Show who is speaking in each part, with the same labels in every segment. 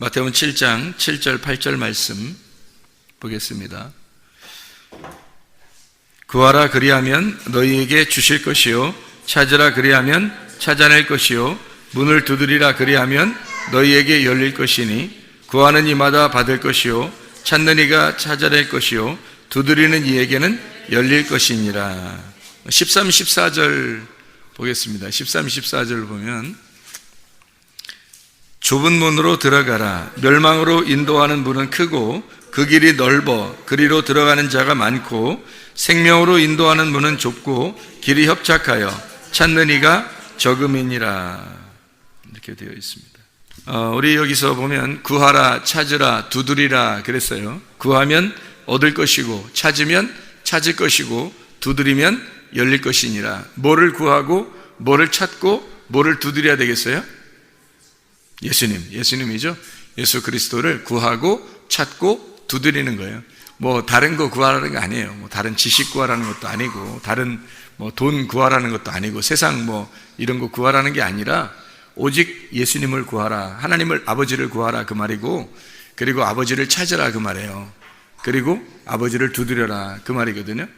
Speaker 1: 마태복음 7장 7절 8절 말씀 보겠습니다. 구하라 그리하면 너희에게 주실 것이요 찾으라 그리하면 찾아낼 것이요 문을 두드리라 그리하면 너희에게 열릴 것이니 구하는 이마다 받을 것이요 찾는 이가 찾아낼 것이요 두드리는 이에게는 열릴 것이니라. 13, 14절 보겠습니다. 13, 14절 보면 좁은 문으로 들어가라. 멸망으로 인도하는 문은 크고 그 길이 넓어 그리로 들어가는 자가 많고 생명으로 인도하는 문은 좁고 길이 협착하여 찾는 이가 적음이니라. 이렇게 되어 있습니다. 우리 여기서 보면 구하라, 찾으라, 두드리라 그랬어요. 구하면 얻을 것이고 찾으면 찾을 것이고 두드리면 열릴 것이니라. 뭐를 구하고 뭐를 찾고 뭐를 두드려야 되겠어요? 예수님이죠. 예수 그리스도를 구하고 찾고 두드리는 거예요. 뭐 다른 거 구하라는 거 아니에요. 뭐 다른 지식 구하라는 것도 아니고 다른 뭐 돈 구하라는 것도 아니고 세상 뭐 이런 거 구하라는 게 아니라 오직 예수님을 구하라. 하나님을 아버지를 구하라 그 말이고 그리고 아버지를 찾으라 그 말이에요. 그리고 아버지를 두드려라 그 말이거든요.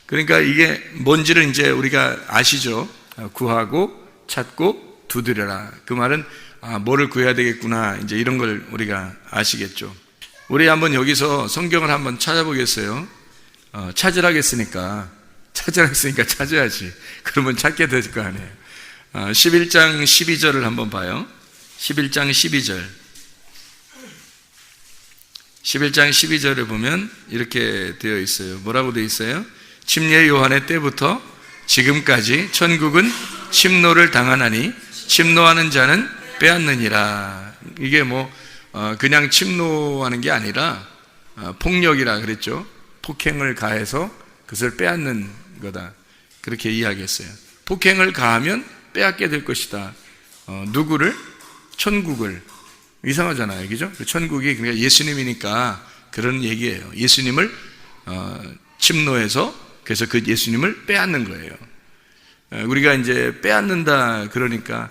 Speaker 1: 그러니까 이게 뭔지를 이제 우리가 아시죠. 구하고 찾고 두드려라. 그 말은 뭐를 구해야 되겠구나. 이제 이런 걸 우리가 아시겠죠. 우리 한번 여기서 성경을 한번 찾아보겠어요. 찾으라고 했으니까 찾아야지. 그러면 찾게 될 거 아니에요. 11장 12절을 한번 봐요. 11장 12절. 11장 12절을 보면 이렇게 되어 있어요. 뭐라고 되어 있어요? 침례 요한의 때부터 지금까지 천국은 침노를 당하나니 침노하는 자는 빼앗느니라. 이게 뭐 그냥 침노하는 게 아니라 폭력이라 그랬죠. 폭행을 가해서 그것을 빼앗는 거다. 그렇게 이야기했어요. 폭행을 가하면 빼앗게 될 것이다. 누구를? 천국을. 이상하잖아요. 그죠? 천국이 그러니까 예수님이니까 그런 얘기예요. 예수님을 침노해서 그래서 그 예수님을 빼앗는 거예요. 우리가 이제 빼앗는다 그러니까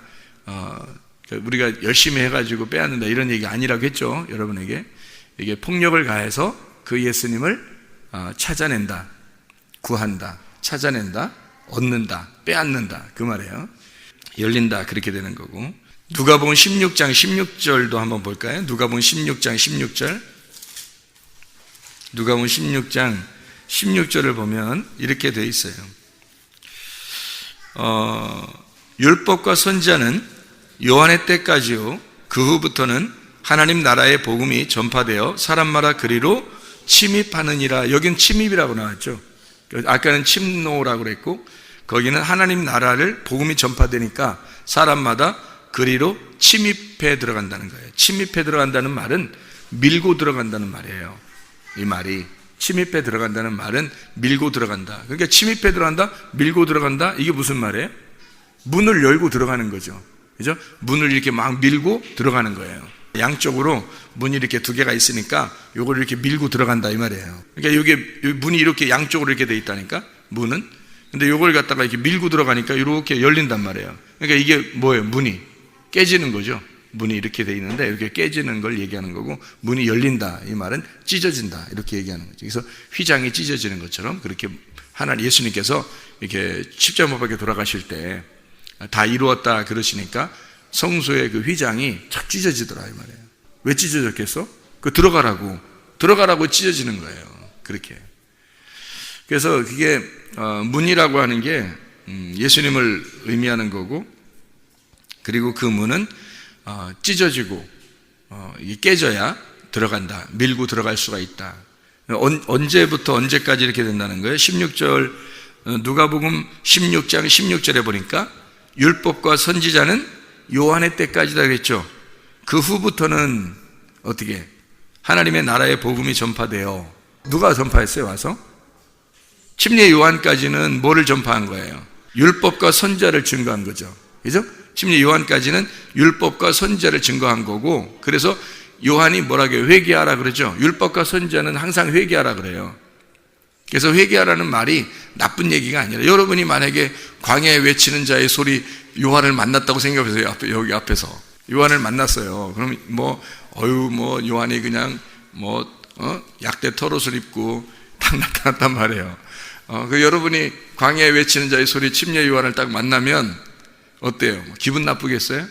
Speaker 1: 우리가 열심히 해가지고 빼앗는다 이런 얘기 아니라고 했죠. 여러분에게 이게 폭력을 가해서 그 예수님을 찾아낸다, 구한다, 찾아낸다, 얻는다, 빼앗는다 그 말이에요. 열린다 그렇게 되는 거고. 누가복음 16장 16절도 한번 볼까요? 누가복음 16장 16절. 누가복음 16장 16절을 보면 이렇게 되어 있어요. 율법과 선지자는 요한의 때까지요 그 후부터는 하나님 나라의 복음이 전파되어 사람마다 그리로 침입하느니라. 여긴 침입이라고 나왔죠. 아까는 침노라고 그랬고 거기는 하나님 나라를 복음이 전파되니까 사람마다 그리로 침입해 들어간다는 거예요. 침입해 들어간다는 말은 밀고 들어간다는 말이에요. 이 말이 침입해 들어간다는 말은 밀고 들어간다. 그러니까 침입해 들어간다, 밀고 들어간다. 이게 무슨 말이에요? 문을 열고 들어가는 거죠. 그죠? 문을 이렇게 막 밀고 들어가는 거예요. 양쪽으로 문이 이렇게 두 개가 있으니까 요걸 이렇게 밀고 들어간다 이 말이에요. 그러니까 여기 문이 이렇게 양쪽으로 이렇게 돼 있다니까 문은. 근데 요걸 갖다가 이렇게 밀고 들어가니까 이렇게 열린단 말이에요. 그러니까 이게 뭐예요? 문이 깨지는 거죠. 문이 이렇게 돼 있는데 이렇게 깨지는 걸 얘기하는 거고 문이 열린다 이 말은 찢어진다 이렇게 얘기하는 거죠. 그래서 휘장이 찢어지는 것처럼 그렇게 하나님 예수님께서 이렇게 십자가 못 박혀 돌아가실 때 다 이루었다 그러시니까 성소의 그 휘장이 착 찢어지더라 이 말이에요. 왜 찢어졌겠어? 그 들어가라고 찢어지는 거예요. 그렇게. 그래서 그게 문이라고 하는 게 예수님을 의미하는 거고 그리고 그 문은 찢어지고 이게 깨져야 들어간다. 밀고 들어갈 수가 있다. 언제부터 언제까지 이렇게 된다는 거예요? 16절 누가복음 16장 16절에 보니까 율법과 선지자는 요한의 때까지다 그랬죠. 그 후부터는 어떻게? 하나님의 나라의 복음이 전파돼요. 누가 전파했어요? 와서? 침례 요한까지는 뭐를 전파한 거예요? 율법과 선지자를 증거한 거죠. 그죠? 침례 요한까지는 율법과 선지자를 증거한 거고 그래서 요한이 뭐라고 해요? 회개하라 그러죠. 율법과 선지자는 항상 회개하라 그래요. 그래서 회개하라는 말이 나쁜 얘기가 아니라 여러분이 만약에 광야에 외치는 자의 소리 요한을 만났다고 생각해보세요. 여기 앞에서 요한을 만났어요. 그럼 요한이 그냥 약대 털옷을 입고 딱 나타났단 말이에요. 여러분이 광야에 외치는 자의 소리 침례 요한을 딱 만나면 어때요? 기분 나쁘겠어요?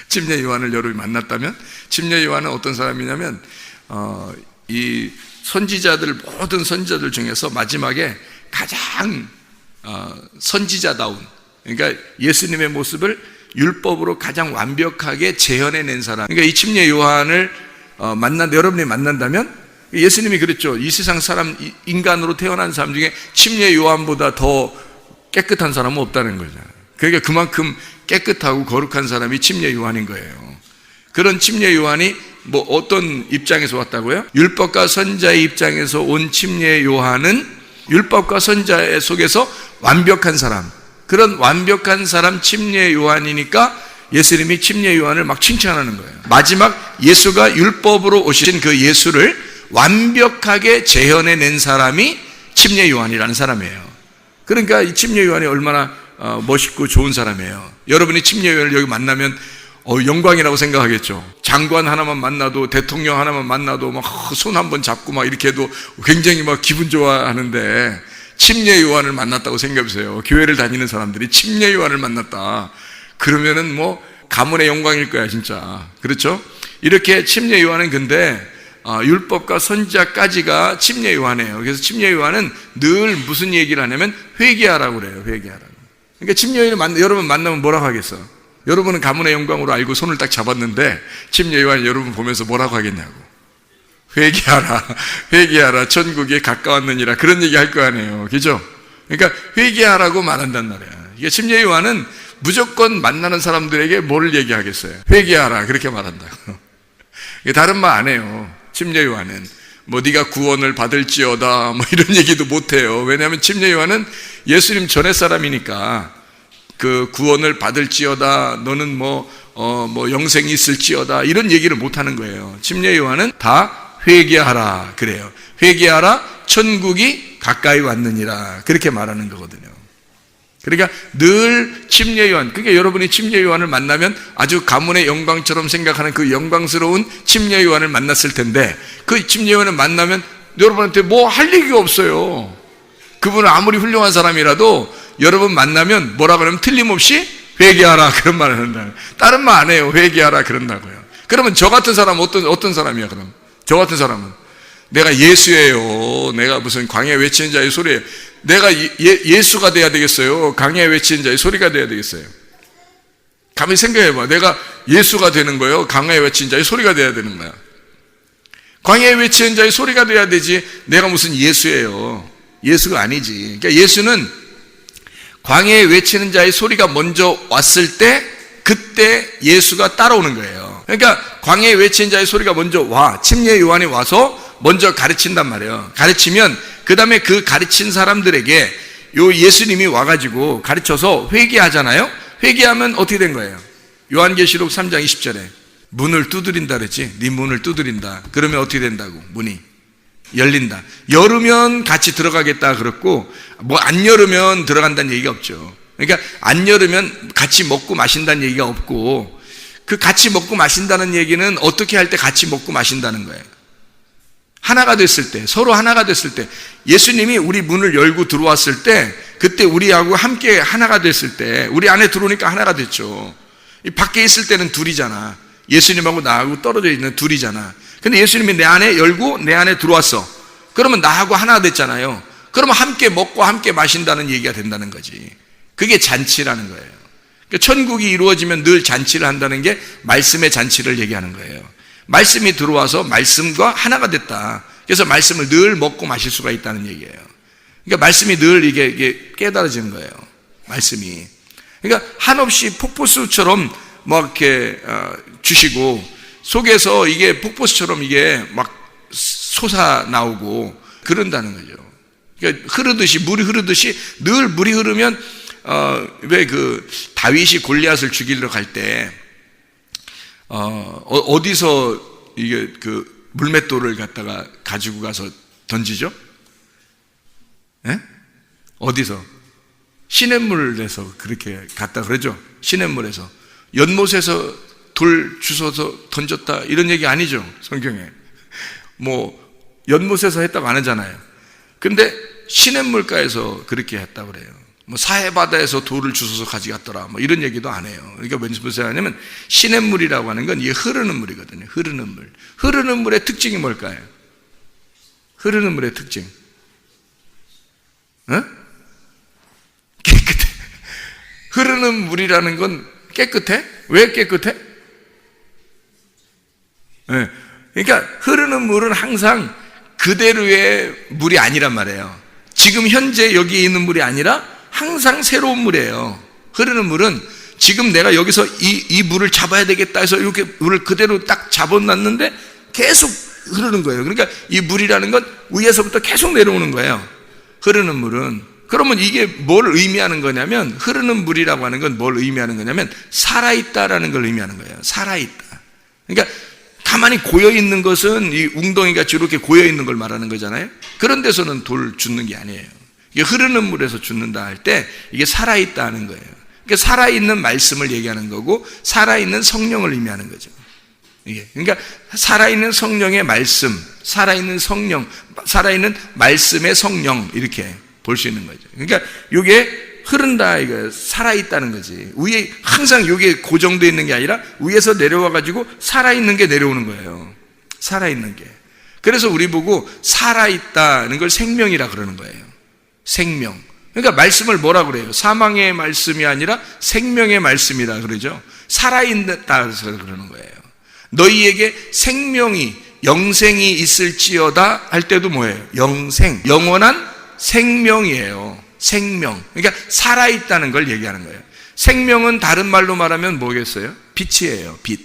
Speaker 1: 침례 요한을 여러분이 만났다면? 침례 요한은 어떤 사람이냐면 이 모든 선지자들 중에서 마지막에 가장 선지자다운, 그러니까 예수님의 모습을 율법으로 가장 완벽하게 재현해낸 사람. 그러니까 이 침례 요한을 여러분이 만난다면, 예수님이 그랬죠. 이 세상 사람, 인간으로 태어난 사람 중에 침례 요한보다 더 깨끗한 사람은 없다는 거죠. 그러니까 그만큼 깨끗하고 거룩한 사람이 침례 요한인 거예요. 그런 침례 요한이 어떤 입장에서 왔다고요? 율법과 선지자의 입장에서 온 침례 요한은 율법과 선지자 속에서 완벽한 사람, 그런 완벽한 사람 침례 요한이니까 예수님이 침례 요한을 막 칭찬하는 거예요. 마지막 예수가 율법으로 오신 그 예수를 완벽하게 재현해낸 사람이 침례 요한이라는 사람이에요. 그러니까 이 침례 요한이 얼마나 멋있고 좋은 사람이에요. 여러분이 침례 요한을 여기 만나면 영광이라고 생각하겠죠. 장관 하나만 만나도, 대통령 하나만 만나도 막 손 한번 잡고 막 이렇게 해도 굉장히 막 기분 좋아하는데, 침례 요한을 만났다고 생각해보세요. 교회를 다니는 사람들이 침례 요한을 만났다 그러면은 가문의 영광일 거야 진짜. 그렇죠? 이렇게 침례 요한은 근데 율법과 선지자까지가 침례 요한이에요. 그래서 침례 요한은 늘 무슨 얘기를 하냐면 회개하라고 그래요. 회개하라고. 그러니까 침례 요한을 여러분 만나면 뭐라고 하겠어? 여러분은 가문의 영광으로 알고 손을 딱 잡았는데 침례 요한이 여러분 보면서 뭐라고 하겠냐고. 회개하라, 회개하라, 천국에 가까웠느니라, 그런 얘기 할 거 아니에요. 그죠? 그러니까 회개하라고 말한단 말이야. 이게 침례 요한은 무조건 만나는 사람들에게 뭘 얘기하겠어요? 회개하라, 그렇게 말한다고. 다른 말 안 해요. 침례 요한은 네가 구원을 받을지어다 이런 얘기도 못 해요. 왜냐하면 침례 요한은 예수님 전에 사람이니까 그 구원을 받을지어다, 너는 영생이 있을지어다 이런 얘기를 못 하는 거예요. 침례 요한은 다 회개하라 그래요. 회개하라, 천국이 가까이 왔느니라, 그렇게 말하는 거거든요. 그러니까 늘 침례 요한, 그러니까 여러분이 침례 요한을 만나면 아주 가문의 영광처럼 생각하는 그 영광스러운 침례 요한을 만났을 텐데, 그 침례 요한을 만나면 여러분한테 할 얘기가 없어요. 그분은 아무리 훌륭한 사람이라도 여러분 만나면 뭐라 그러면 틀림없이 회개하라 그런 말을 한다. 다른 말 안 해요. 회개하라 그런다고요. 그러면 저 같은 사람은 어떤 사람이야? 그럼 저 같은 사람은 내가 예수예요. 내가 무슨 광야에 외치는 자의 소리예요. 내가 예수가 돼야 되겠어요? 광야에 외치는 자의 소리가 돼야 되겠어요? 가만히 생각해봐. 내가 예수가 되는 거예요? 광야에 외치는 자의 소리가 돼야 되는 거야? 광야에 외치는 자의 소리가 돼야 되지, 내가 무슨 예수예요? 예수가 아니지. 그러니까 예수는 광야에 외치는 자의 소리가 먼저 왔을 때, 그때 예수가 따라오는 거예요. 그러니까 광야에 외치는 자의 소리가 먼저 침례 요한이 와서 먼저 가르친단 말이에요. 가르치면 그 다음에 그 가르친 사람들에게 예수님이 와가지고 가르쳐서 회개하잖아요. 회개하면 어떻게 된 거예요? 요한계시록 3장 20절에 문을 두드린다 그랬지. 네 문을 두드린다. 그러면 어떻게 된다고? 문이 열린다. 열으면 같이 들어가겠다 그랬고, 안 열으면 들어간다는 얘기가 없죠. 그러니까 안 열으면 같이 먹고 마신다는 얘기가 없고, 그 같이 먹고 마신다는 얘기는 어떻게 할 때 같이 먹고 마신다는 거예요. 하나가 됐을 때, 서로 하나가 됐을 때, 예수님이 우리 문을 열고 들어왔을 때, 그때 우리하고 함께 하나가 됐을 때, 우리 안에 들어오니까 하나가 됐죠. 밖에 있을 때는 둘이잖아. 예수님하고 나하고 떨어져 있는 둘이잖아. 근데 예수님이 내 안에 열고 내 안에 들어왔어. 그러면 나하고 하나가 됐잖아요. 그러면 함께 먹고 함께 마신다는 얘기가 된다는 거지. 그게 잔치라는 거예요. 그러니까 천국이 이루어지면 늘 잔치를 한다는 게 말씀의 잔치를 얘기하는 거예요. 말씀이 들어와서 말씀과 하나가 됐다. 그래서 말씀을 늘 먹고 마실 수가 있다는 얘기예요. 그러니까 말씀이 늘 이게 깨달아지는 거예요. 말씀이. 그러니까 한없이 폭포수처럼 이렇게 주시고, 속에서 이게 폭포수처럼 이게 막 솟아 나오고 그런다는 거죠. 그러니까 흐르듯이, 물이 흐르듯이, 늘 물이 흐르면 왜 다윗이 골리앗을 죽이러 갈 때 어디서 이게 물맷돌을 갖다가 가지고 가서 던지죠? 예? 어디서? 시냇물에서 그렇게 갔다 그러죠? 시냇물에서 연못에서 돌 주워서 던졌다 이런 얘기 아니죠, 성경에. 뭐 연못에서 했다고 안 하잖아요. 근데 시냇물가에서 그렇게 했다고 그래요. 뭐 사해바다에서 돌을 주워서 가져갔더라 뭐 이런 얘기도 안 해요. 그러니까 무슨 말이냐면 시냇물이라고 하는 건 이게 흐르는 물이거든요. 흐르는 물. 흐르는 물의 특징이 뭘까요? 흐르는 물의 특징. 깨끗해. 흐르는 물이라는 건 깨끗해? 왜 깨끗해? 네. 그러니까 흐르는 물은 항상 그대로의 물이 아니란 말이에요. 지금 현재 여기 있는 물이 아니라 항상 새로운 물이에요. 흐르는 물은 지금 내가 여기서 이 물을 잡아야 되겠다 해서 이렇게 물을 그대로 딱 잡아놨는데 계속 흐르는 거예요. 그러니까 이 물이라는 건 위에서부터 계속 내려오는 거예요. 흐르는 물은. 그러면 이게 뭘 의미하는 거냐면, 흐르는 물이라고 하는 건 뭘 의미하는 거냐면 살아있다라는 걸 의미하는 거예요. 살아있다. 그러니까 가만히 고여있는 것은 이 웅덩이같이 이렇게 고여있는 걸 말하는 거잖아요. 그런 데서는 돌 줍는 게 아니에요. 이게 흐르는 물에서 줍는다 할 때 이게 살아있다 하는 거예요. 그러니까 살아있는 말씀을 얘기하는 거고 살아있는 성령을 의미하는 거죠. 이게 그러니까 살아있는 성령의 말씀, 살아있는 성령, 살아있는 말씀의 성령 이렇게 볼 수 있는 거죠. 그러니까 이게 흐른다, 이거 살아있다는 거지. 위에 항상 이게 고정되어 있는 게 아니라 위에서 내려와 가지고 살아있는 게 내려오는 거예요. 살아있는 게. 그래서 우리 보고 살아있다는 걸 생명이라 그러는 거예요. 생명. 그러니까 말씀을 뭐라 그래요? 사망의 말씀이 아니라 생명의 말씀이라 그러죠. 살아있다 해서 그러는 거예요. 너희에게 생명이, 영생이 있을지어다 할 때도 뭐예요? 영생, 영원한 생명이에요. 생명. 그러니까 살아있다는 걸 얘기하는 거예요. 생명은 다른 말로 말하면 뭐겠어요? 빛이에요. 빛.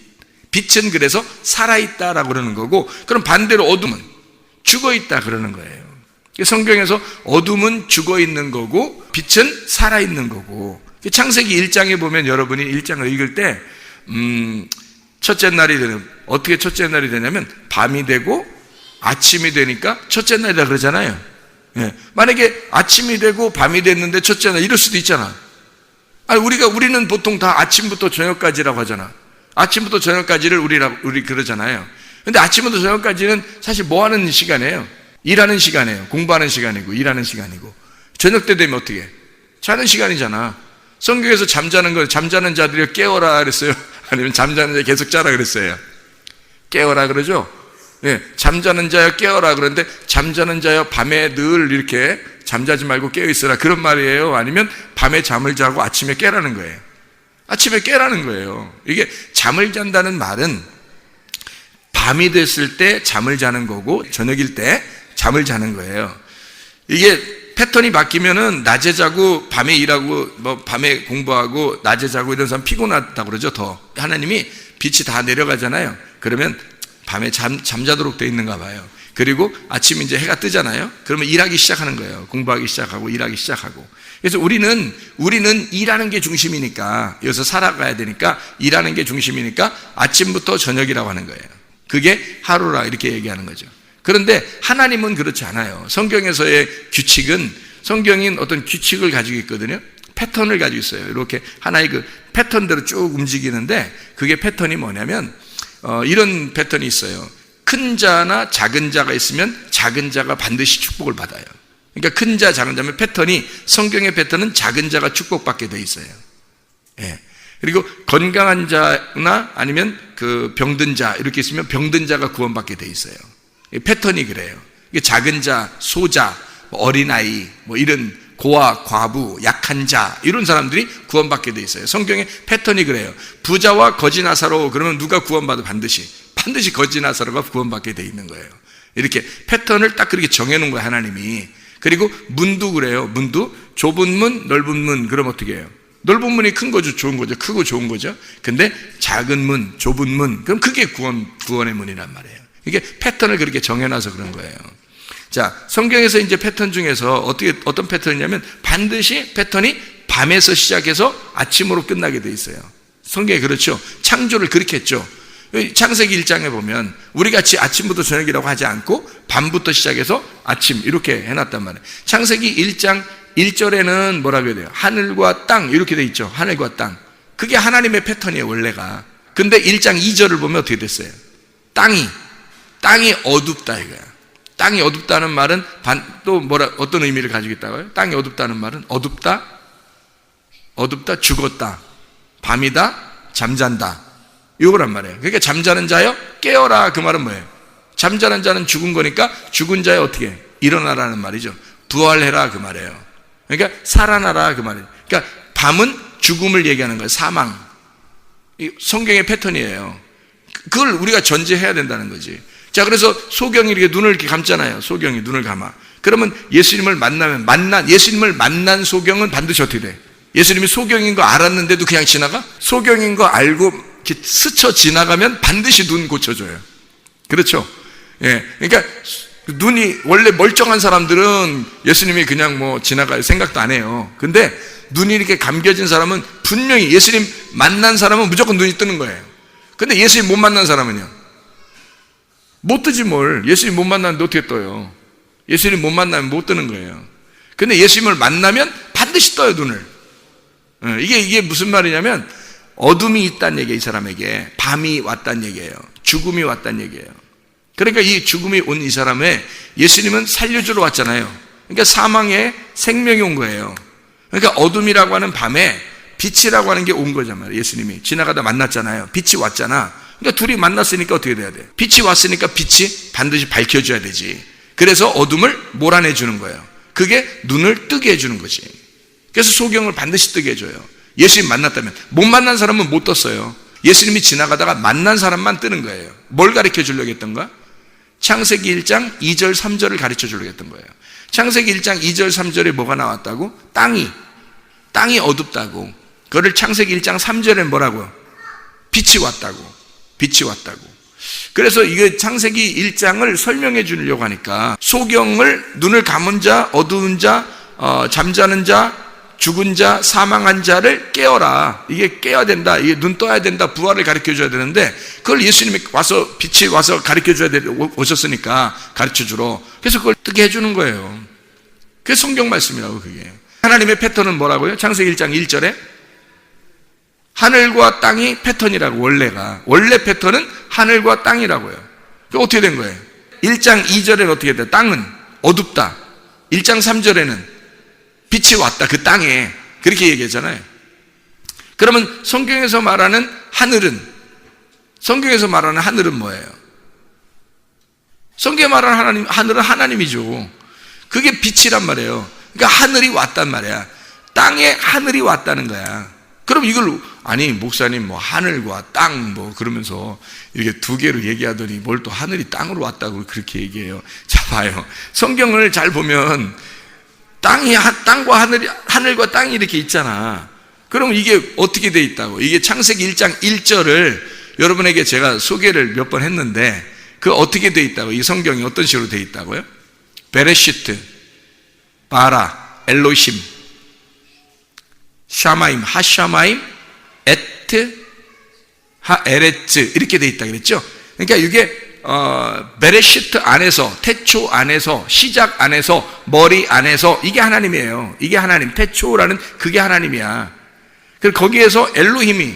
Speaker 1: 빛은 그래서 살아있다라고 그러는 거고, 그럼 반대로 어둠은 죽어있다 그러는 거예요. 성경에서 어둠은 죽어있는 거고 빛은 살아있는 거고. 창세기 1장에 보면 여러분이 1장을 읽을 때 첫째 날이 되는, 어떻게 첫째 날이 되냐면 밤이 되고 아침이 되니까 첫째 날이라 그러잖아요. 예. 만약에 아침이 되고 밤이 됐는데 첫째 날 이럴 수도 있잖아. 아니, 우리는 보통 다 아침부터 저녁까지라고 하잖아. 아침부터 저녁까지를 우리 그러잖아요. 근데 아침부터 저녁까지는 사실 뭐 하는 시간이에요? 일하는 시간이에요. 공부하는 시간이고 일하는 시간이고. 저녁 때 되면 어떻게 해? 자는 시간이잖아. 성경에서 잠자는 자들이 깨어라 그랬어요? 아니면 잠자는 자 계속 자라 그랬어요? 깨어라 그러죠? 예, 잠자는 자여 깨어라 그러는데, 잠자는 자여 밤에 늘 이렇게 잠자지 말고 깨어 있으라 그런 말이에요? 아니면 밤에 잠을 자고 아침에 깨라는 거예요? 아침에 깨라는 거예요. 이게 잠을 잔다는 말은 밤이 됐을 때 잠을 자는 거고 저녁일 때 잠을 자는 거예요. 이게 패턴이 바뀌면은 낮에 자고 밤에 일하고 뭐 밤에 공부하고 낮에 자고 이런 사람 피곤하다고 그러죠. 더 하나님이 빛이 다 내려가잖아요. 그러면 밤에 잠자도록 돼 있는가 봐요. 그리고 아침에 이제 해가 뜨잖아요. 그러면 일하기 시작하는 거예요. 공부하기 시작하고 일하기 시작하고. 그래서 우리는 일하는 게 중심이니까, 여기서 살아가야 되니까 일하는 게 중심이니까 아침부터 저녁이라고 하는 거예요. 그게 하루라 이렇게 얘기하는 거죠. 그런데 하나님은 그렇지 않아요. 성경에서의 규칙은, 성경인 어떤 규칙을 가지고 있거든요. 패턴을 가지고 있어요. 이렇게 하나의 그 패턴대로 쭉 움직이는데, 그게 패턴이 뭐냐면 이런 패턴이 있어요. 큰 자나 작은 자가 있으면 작은 자가 반드시 축복을 받아요. 그러니까 큰 자, 작은 자면 패턴이, 성경의 패턴은 작은 자가 축복받게 돼 있어요. 예. 그리고 건강한 자나 아니면 그 병든 자 이렇게 있으면 병든 자가 구원받게 돼 있어요. 패턴이 그래요. 작은 자, 소자, 어린아이, 뭐 이런 고아, 과부, 약한 자 이런 사람들이 구원받게 돼 있어요. 성경의 패턴이 그래요. 부자와 거지 나사로, 그러면 누가 구원받아? 반드시 거지 나사로가 구원받게 돼 있는 거예요. 이렇게 패턴을 딱 그렇게 정해놓은 거예요, 하나님이. 그리고 문도 그래요. 문도 좁은 문, 넓은 문. 그럼 어떻게 해요? 넓은 문이 큰 거죠. 좋은 거죠. 크고 좋은 거죠. 근데 작은 문, 좁은 문, 그럼 그게 구원의 문이란 말이에요. 이게 패턴을 그렇게 정해놔서 그런 거예요. 자, 성경에서 이제 패턴 중에서 어떤 패턴이냐면 반드시 패턴이 밤에서 시작해서 아침으로 끝나게 돼 있어요. 성경에 그렇죠. 창조를 그렇게 했죠. 창세기 1장에 보면 우리 같이 아침부터 저녁이라고 하지 않고 밤부터 시작해서 아침 이렇게 해놨단 말이에요. 창세기 1장 1절에는 뭐라고 해야 돼요? 하늘과 땅 이렇게 돼 있죠. 하늘과 땅. 그게 하나님의 패턴이에요, 원래가. 근데 1장 2절을 보면 어떻게 됐어요? 땅이 어둡다 이거야. 땅이 어둡다는 말은 또 어떤 의미를 가지고 있다고요? 땅이 어둡다는 말은 어둡다, 죽었다, 밤이다, 잠잔다, 이거란 말이에요. 그러니까 잠자는 자여 깨어라, 그 말은 뭐예요? 잠자는 자는 죽은 거니까 죽은 자여 어떻게 해? 일어나라는 말이죠. 부활해라, 그 말이에요. 그러니까 살아나라, 그 말이에요. 그러니까 밤은 죽음을 얘기하는 거예요. 사망. 이 성경의 패턴이에요. 그걸 우리가 전제해야 된다는 거지. 자, 그래서 소경이 이렇게 눈을 이렇게 감잖아요. 소경이 눈을 감아. 그러면 예수님을 예수님을 만난 소경은 반드시 어떻게 돼? 예수님이 소경인 거 알았는데도 그냥 지나가? 소경인 거 알고 이렇게 스쳐 지나가면 반드시 눈 고쳐줘요. 그렇죠? 예. 그러니까 눈이 원래 멀쩡한 사람들은 예수님이 그냥 뭐 지나갈 생각도 안 해요. 근데 눈이 이렇게 감겨진 사람은 분명히 예수님 만난 사람은 무조건 눈이 뜨는 거예요. 근데 예수님 못 만난 사람은요? 못 뜨지 뭘. 예수님 못 만나는데 어떻게 떠요? 예수님 못 만나면 못 뜨는 거예요. 근데 예수님을 만나면 반드시 떠요, 눈을. 이게 무슨 말이냐면 어둠이 있다는 얘기예요, 이 사람에게. 밤이 왔다는 얘기예요. 죽음이 왔다는 얘기예요. 그러니까 이 죽음이 온 이 사람에 예수님은 살려주러 왔잖아요. 그러니까 사망에 생명이 온 거예요. 그러니까 어둠이라고 하는 밤에 빛이라고 하는 게 온 거잖아요. 예수님이 지나가다 만났잖아요. 빛이 왔잖아. 그러니까 둘이 만났으니까 어떻게 돼야 돼? 빛이 왔으니까 빛이 반드시 밝혀줘야 되지. 그래서 어둠을 몰아내 주는 거예요. 그게 눈을 뜨게 해주는 거지. 그래서 소경을 반드시 뜨게 해줘요. 예수님 만났다면. 못 만난 사람은 못 떴어요. 예수님이 지나가다가 만난 사람만 뜨는 거예요. 뭘 가르쳐 주려고 했던 거야? 창세기 1장 2절 3절을 가르쳐 주려고 했던 거예요. 창세기 1장 2절 3절에 뭐가 나왔다고? 땅이 어둡다고. 그거를 창세기 1장 3절에 뭐라고요? 빛이 왔다고. 그래서 이게 창세기 1장을 설명해 주려고 하니까 소경을 눈을 감은 자, 어두운 자, 잠자는 자, 죽은 자, 사망한 자를 깨어라. 이게 깨어야 된다. 이게 눈 떠야 된다. 부활을 가르쳐 줘야 되는데 그걸 예수님이 빛이 와서 가르쳐 줘야 오셨으니까 가르쳐 주러. 그래서 그걸 뜨게 해주는 거예요. 그게 성경 말씀이라고. 그게 하나님의 패턴은 뭐라고요? 창세기 1장 1절에 하늘과 땅이 패턴이라고. 원래 패턴은 하늘과 땅이라고요. 그 어떻게 된 거예요? 1장 2절에는 어떻게 돼요? 땅은 어둡다. 1장 3절에는 빛이 왔다. 그 땅에. 그렇게 얘기했잖아요. 그러면 성경에서 말하는 하늘은 뭐예요? 성경에 말하는 하늘은 하나님이죠. 그게 빛이란 말이에요. 그러니까 하늘이 왔단 말이야. 땅에 하늘이 왔다는 거야. 그럼 이걸 아니 목사님 뭐 하늘과 땅 뭐 그러면서 이렇게 두 개로 얘기하더니 뭘 또 하늘이 땅으로 왔다고 그렇게 얘기해요. 자 봐요. 성경을 잘 보면 땅과 하늘과 땅이 이렇게 있잖아. 그럼 이게 어떻게 돼 있다고? 이게 창세기 1장 1절을 여러분에게 제가 소개를 몇 번 했는데 그 어떻게 돼 있다고? 이 성경이 어떤 식으로 돼 있다고요? 베레시트, 바라, 엘로힘, 샤마임, 하샤마임, 에트, 하에레츠 이렇게 돼 있다 그랬죠? 그러니까 이게 베레시트 안에서, 태초 안에서, 시작 안에서, 머리 안에서 이게 하나님이에요. 이게 하나님, 태초라는 그게 하나님이야. 그리고 거기에서 엘로힘이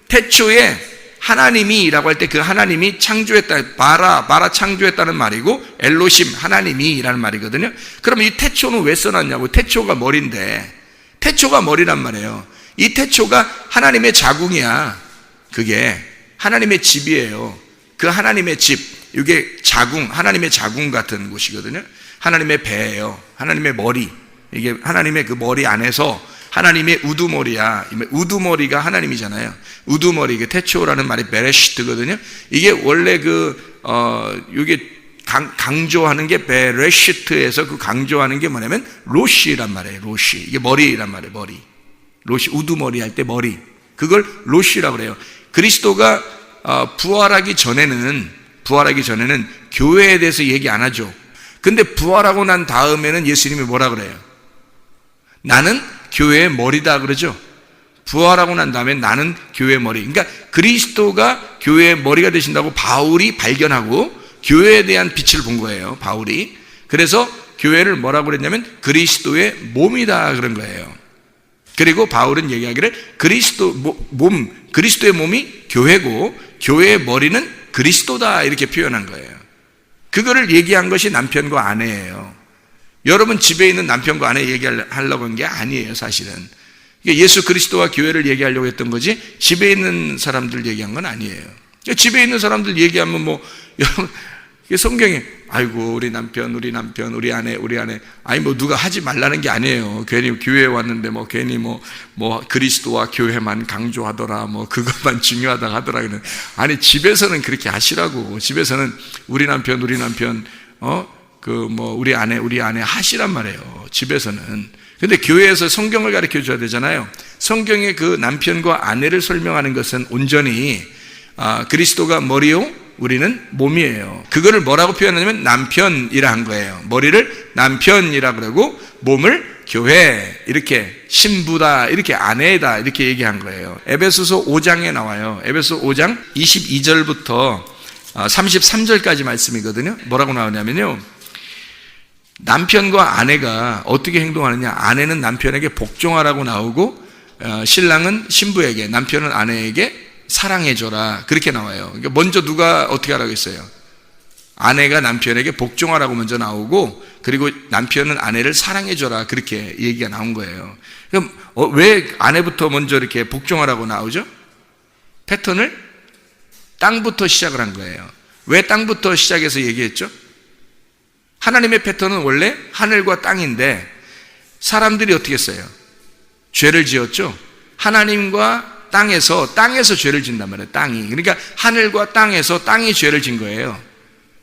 Speaker 1: 태초에 하나님이라고 할 때 그 하나님이 창조했다. 바라 창조했다는 말이고 엘로심 하나님이라는 말이거든요. 그럼 이 태초는 왜 써놨냐고. 태초가 머리인데 태초가 머리란 말이에요. 이 태초가 하나님의 자궁이야. 그게 하나님의 집이에요. 그 하나님의 집, 이게 자궁, 하나님의 자궁 같은 곳이거든요. 하나님의 배예요. 하나님의 머리. 이게 하나님의 그 머리 안에서 하나님의 우두머리야. 우두머리가 하나님이잖아요. 우두머리, 그 태초라는 말이 베레시트거든요. 이게 원래 이게 강조하는 게 베레시트에서 그 강조하는 게 뭐냐면 로시란 말이에요. 로시. 이게 머리란 말이에요. 머리. 로시, 우두머리 할 때 머리. 그걸 로시라고 그래요. 그리스도가 부활하기 전에는 교회에 대해서 얘기 안 하죠. 근데 부활하고 난 다음에는 예수님이 뭐라 그래요? 나는 교회의 머리다 그러죠. 부활하고 난 다음에 나는 교회의 머리. 그러니까 그리스도가 교회의 머리가 되신다고 바울이 발견하고 교회에 대한 빛을 본 거예요. 바울이. 그래서 교회를 뭐라고 그랬냐면 그리스도의 몸이다 그런 거예요. 그리고 바울은 얘기하기를 그리스도의 몸이 교회고 교회의 머리는 그리스도다 이렇게 표현한 거예요. 그거를 얘기한 것이 남편과 아내예요. 여러분 집에 있는 남편과 아내 얘기하려고 한 게 아니에요, 사실은. 예수 그리스도와 교회를 얘기하려고 했던 거지 집에 있는 사람들 얘기한 건 아니에요. 집에 있는 사람들 얘기하면 여러분 성경에 아이고 우리 남편, 우리 아내 아니 누가 하지 말라는 게 아니에요. 괜히 교회에 왔는데 괜히 그리스도와 교회만 강조하더라, 그것만 중요하다 하더라. 아니 집에서는 그렇게 하시라고. 집에서는 우리 남편, 우리 아내 하시란 말이에요. 집에서는. 근데 교회에서 성경을 가르쳐 줘야 되잖아요. 성경의 그 남편과 아내를 설명하는 것은 온전히 그리스도가 머리요, 우리는 몸이에요. 그거를 뭐라고 표현하냐면 남편이라 한 거예요. 머리를 남편이라 그러고 몸을 교회, 이렇게 신부다, 이렇게 아내다 이렇게 얘기한 거예요. 에베소서 5장에 나와요. 에베소 5장 22절부터 33절까지 말씀이거든요. 뭐라고 나오냐면요, 남편과 아내가 어떻게 행동하느냐. 아내는 남편에게 복종하라고 나오고 신랑은 신부에게, 남편은 아내에게 사랑해줘라 그렇게 나와요. 그러니까 먼저 누가 어떻게 하라고 했어요? 아내가 남편에게 복종하라고 먼저 나오고, 그리고 남편은 아내를 사랑해줘라 그렇게 얘기가 나온 거예요. 그럼 왜 아내부터 먼저 이렇게 복종하라고 나오죠? 패턴을 땅부터 시작을 한 거예요. 왜 땅부터 시작해서 얘기했죠? 하나님의 패턴은 원래 하늘과 땅인데 사람들이 어떻게 했어요? 죄를 지었죠. 하나님과 땅에서 죄를 짓단 말이에요. 땅이. 그러니까 하늘과 땅이 죄를 진 거예요.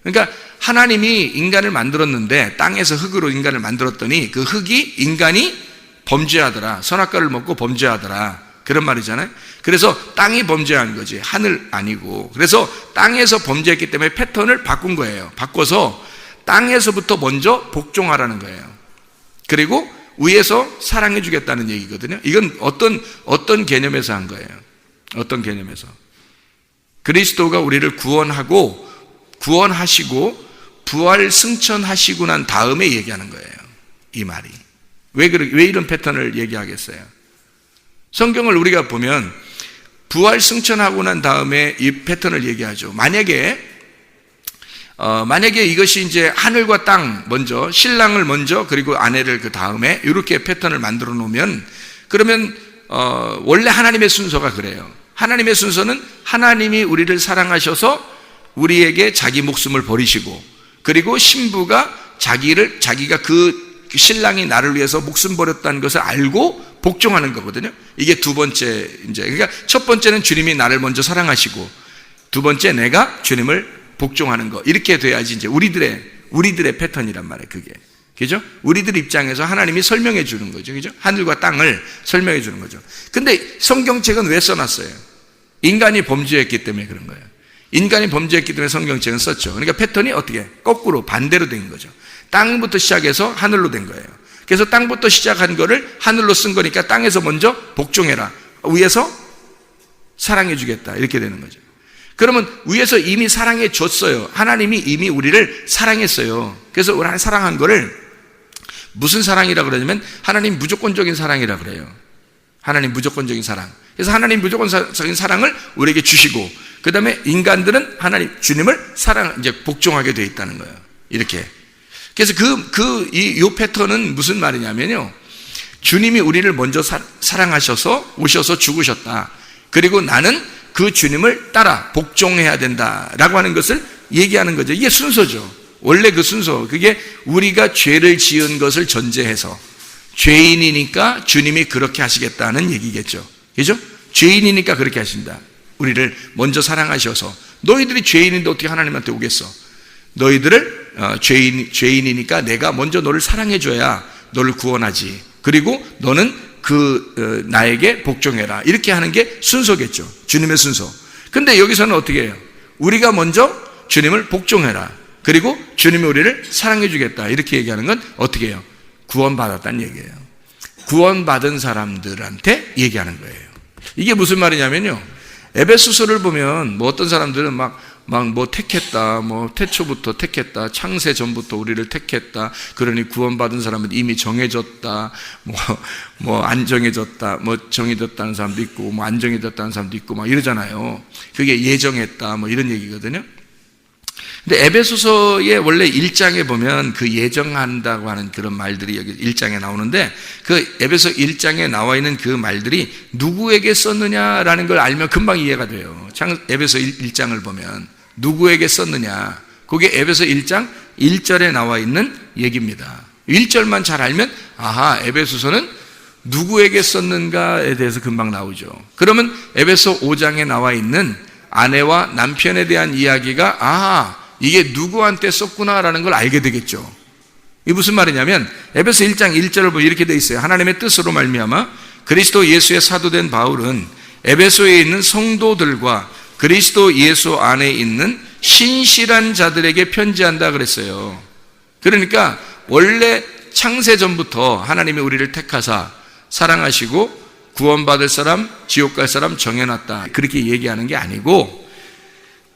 Speaker 1: 그러니까 하나님이 인간을 만들었는데 땅에서 흙으로 인간을 만들었더니 그 흙이 인간이 범죄하더라. 선악과를 먹고 범죄하더라. 그런 말이잖아요. 그래서 땅이 범죄한 거지 하늘 아니고. 그래서 땅에서 범죄했기 때문에 패턴을 바꾼 거예요. 바꿔서 땅에서부터 먼저 복종하라는 거예요. 그리고 위에서 사랑해 주겠다는 얘기거든요. 이건 어떤 개념에서 한 거예요? 어떤 개념에서? 그리스도가 우리를 구원하시고 부활 승천하시고 난 다음에 얘기하는 거예요. 이 말이. 왜 이런 패턴을 얘기하겠어요? 성경을 우리가 보면 부활 승천하고 난 다음에 이 패턴을 얘기하죠. 만약에 이것이 이제 하늘과 땅 먼저, 신랑을 먼저, 그리고 아내를 그 다음에 이렇게 패턴을 만들어 놓으면, 그러면 원래 하나님의 순서가 그래요. 하나님의 순서는 하나님이 우리를 사랑하셔서 우리에게 자기 목숨을 버리시고, 그리고 신부가 자기가 그 신랑이 나를 위해서 목숨 버렸다는 것을 알고 복종하는 거거든요. 이게 두 번째 이제. 그러니까 첫 번째는 주님이 나를 먼저 사랑하시고, 두 번째 내가 주님을 복종하는 거. 이렇게 돼야지 이제 우리들의 패턴이란 말이에요, 그게. 그죠? 우리들 입장에서 하나님이 설명해 주는 거죠. 그죠? 하늘과 땅을 설명해 주는 거죠. 근데 성경책은 왜 써놨어요? 인간이 범죄했기 때문에 그런 거예요. 인간이 범죄했기 때문에 성경책은 썼죠. 그러니까 패턴이 어떻게? 거꾸로 반대로 된 거죠. 땅부터 시작해서 하늘로 된 거예요. 그래서 땅부터 시작한 거를 하늘로 쓴 거니까 땅에서 먼저 복종해라. 위에서 사랑해 주겠다. 이렇게 되는 거죠. 그러면 위에서 이미 사랑해 줬어요. 하나님이 이미 우리를 사랑했어요. 그래서 우리 사랑한 거를 무슨 사랑이라 그러냐면 하나님 무조건적인 사랑이라 그래요. 하나님 무조건적인 사랑. 그래서 하나님 무조건적인 사랑을 우리에게 주시고, 그 다음에 인간들은 하나님 주님을 이제 복종하게 되어 있다는 거예요. 이렇게. 그래서 이 패턴은 무슨 말이냐면요, 주님이 우리를 먼저 사랑하셔서 오셔서 죽으셨다. 그리고 나는 그 주님을 따라 복종해야 된다라고 하는 것을 얘기하는 거죠. 이게 순서죠. 원래 그 순서. 그게 우리가 죄를 지은 것을 전제해서 죄인이니까 주님이 그렇게 하시겠다는 얘기겠죠. 그죠? 죄인이니까 그렇게 하신다. 우리를 먼저 사랑하셔서. 너희들이 죄인인데 어떻게 하나님한테 오겠어? 너희들을 죄인이니까 내가 먼저 너를 사랑해줘야 너를 구원하지. 그리고 너는 나에게 복종해라. 이렇게 하는 게 순서겠죠. 주님의 순서. 근데 여기서는 어떻게 해요? 우리가 먼저 주님을 복종해라. 그리고 주님이 우리를 사랑해 주겠다. 이렇게 얘기하는 건 어떻게 해요? 구원받았다는 얘기예요. 구원받은 사람들한테 얘기하는 거예요. 이게 무슨 말이냐면요, 에베소서를 보면 어떤 사람들은 막 막 뭐 택했다, 뭐 태초부터 택했다, 창세 전부터 우리를 택했다, 그러니 구원받은 사람은 이미 정해졌다, 뭐 안 정해졌다, 뭐 정해졌다는 사람도 있고, 뭐 안 정해졌다는 사람도 있고, 막 이러잖아요. 그게 예정했다, 뭐 이런 얘기거든요. 근데 에베소서의 원래 1장에 보면 그 예정한다고 하는 그런 말들이 여기 1장에 나오는데, 그 에베소 1장에 나와 있는 그 말들이 누구에게 썼느냐라는 걸 알면 금방 이해가 돼요. 에베소 1장을 보면 누구에게 썼느냐, 그게 에베소 1장 1절에 나와 있는 얘기입니다. 1절만 잘 알면 아하, 에베소서는 누구에게 썼는가에 대해서 금방 나오죠. 그러면 에베소 5장에 나와 있는 아내와 남편에 대한 이야기가 아하, 이게 누구한테 썼구나라는 걸 알게 되겠죠. 이게 무슨 말이냐면 에베소 1장 1절을 보면 이렇게 돼 있어요. 하나님의 뜻으로 말미암아 그리스도 예수의 사도된 바울은 에베소에 있는 성도들과 그리스도 예수 안에 있는 신실한 자들에게 편지한다 그랬어요. 그러니까 원래 창세 전부터 하나님이 우리를 택하사 사랑하시고 구원받을 사람, 지옥 갈 사람 정해놨다, 그렇게 얘기하는 게 아니고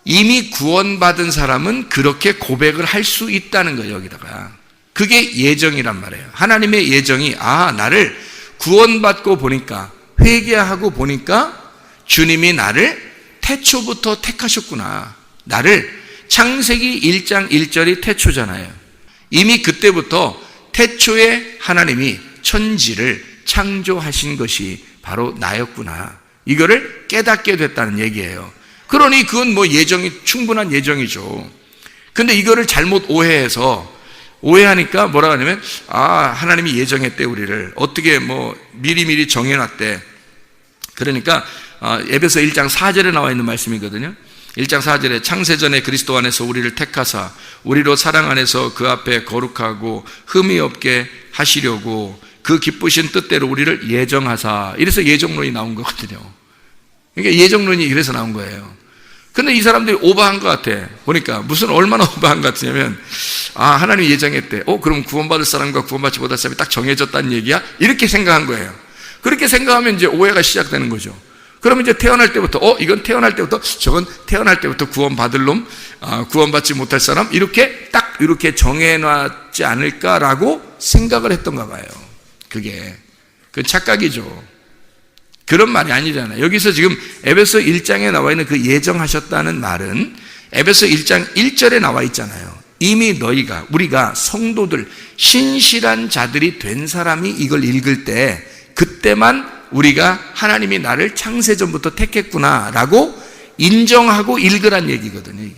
Speaker 1: 이미 구원받은 사람은 그렇게 고백을 할 수 있다는 거예요. 여기다가 그게 예정이란 말이에요. 하나님의 예정이 나를 구원받고 보니까, 회개하고 보니까 주님이 나를 태초부터 택하셨구나. 나를, 창세기 1장 1절이 태초잖아요. 이미 그때부터 태초에 하나님이 천지를 창조하신 것이 바로 나였구나, 이거를 깨닫게 됐다는 얘기예요. 그러니 그건 뭐 예정이, 충분한 예정이죠. 근데 이거를 잘못 오해하니까 뭐라 하냐면 하나님이 예정했대, 우리를 어떻게 뭐 미리미리 정해놨대. 그러니까 에베소 1장 4절에 나와 있는 말씀이거든요. 1장 4절에 창세전에 그리스도 안에서 우리를 택하사 우리로 사랑 안에서 그 앞에 거룩하고 흠이 없게 하시려고 그 기쁘신 뜻대로 우리를 예정하사, 이래서 예정론이 나온 거거든요. 그러니까 예정론이 그래서 나온 거예요. 근데 이 사람들이 오버한 것 같아. 보니까 무슨 얼마나 오버한 것 같으냐면 하나님이 예정했대. 그럼 구원받을 사람과 구원받지 못할 사람이 딱 정해졌다는 얘기야? 이렇게 생각한 거예요. 그렇게 생각하면 이제 오해가 시작되는 거죠. 그러면 이제 태어날 때부터 이건 태어날 때부터, 저건 태어날 때부터 구원받을 놈, 구원받지 못할 사람, 이렇게 딱 이렇게 정해놨지 않을까라고 생각을 했던가 봐요. 그 착각이죠. 그런 말이 아니잖아요. 여기서 지금 에베소 1장에 나와 있는 그 예정하셨다는 말은 에베소 1장 1절에 나와 있잖아요. 이미 우리가 성도들, 신실한 자들이 된 사람이 이걸 읽을 때, 그때만 우리가 하나님이 나를 창세전부터 택했구나라고 인정하고 읽으란 얘기거든요, 이게.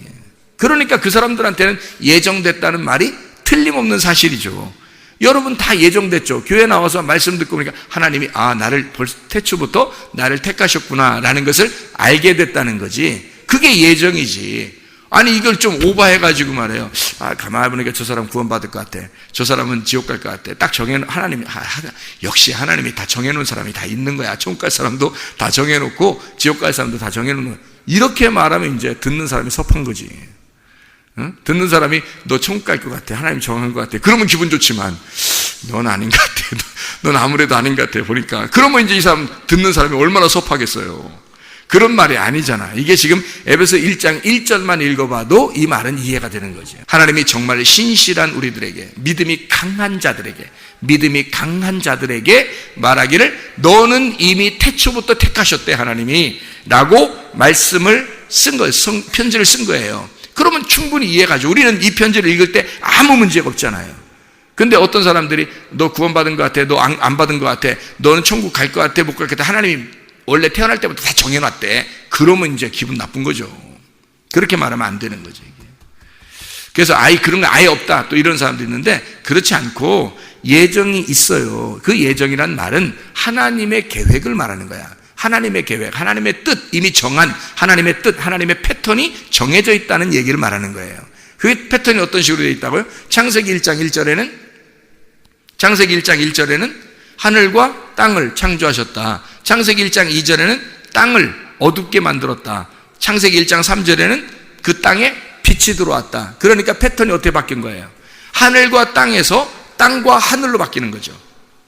Speaker 1: 그러니까 그 사람들한테는 예정됐다는 말이 틀림없는 사실이죠. 여러분 다 예정됐죠. 교회 나와서 말씀 듣고 보니까 하나님이 나를 태초부터 나를 택하셨구나 라는 것을 알게 됐다는 거지. 그게 예정이지. 아니 이걸 좀 오버해가지고 말해요. 가만히 보니까 저 사람 구원받을 것 같아, 저 사람은 지옥 갈 것 같아, 딱 정해놓은, 하나님이 역시 하나님이 다 정해놓은 사람이 다 있는 거야. 천국 갈 사람도 다 정해놓고 지옥 갈 사람도 다 정해놓는 거야. 이렇게 말하면 이제 듣는 사람이 섭한 거지. 듣는 사람이 너 천국 갈 것 같아, 하나님 정한 것 같아, 그러면 기분 좋지만 넌 아닌 것 같아, 넌 아무래도 아닌 것 같아 보니까, 그러면 이제 이 사람, 듣는 사람이 얼마나 섭하겠어요. 그런 말이 아니잖아. 이게 지금 에베소 1장 1절만 읽어봐도 이 말은 이해가 되는 거죠. 하나님이 정말 신실한 우리들에게, 믿음이 강한 자들에게 말하기를 너는 이미 태초부터 택하셨대, 하나님이 라고 말씀을 쓴 거예요. 편지를 쓴 거예요. 그러면 충분히 이해가죠. 우리는 이 편지를 읽을 때 아무 문제가 없잖아요. 근데 어떤 사람들이 너 구원받은 것 같아, 너 안 받은 것 같아, 너는 천국 갈 것 같아, 못 갈 것 같아, 하나님이 원래 태어날 때부터 다 정해놨대. 그러면 이제 기분 나쁜 거죠. 그렇게 말하면 안 되는 거죠, 이게. 그래서 그런 거 아예 없다, 또 이런 사람도 있는데, 그렇지 않고 예정이 있어요. 그 예정이란 말은 하나님의 계획을 말하는 거야. 하나님의 계획, 하나님의 뜻, 이미 정한 하나님의 뜻, 하나님의 패턴이 정해져 있다는 얘기를 말하는 거예요. 그 패턴이 어떤 식으로 되어 있다고요? 창세기 1장 1절에는 하늘과 땅을 창조하셨다. 창세기 1장 2절에는 땅을 어둡게 만들었다. 창세기 1장 3절에는 그 땅에 빛이 들어왔다. 그러니까 패턴이 어떻게 바뀐 거예요? 하늘과 땅에서 땅과 하늘로 바뀌는 거죠.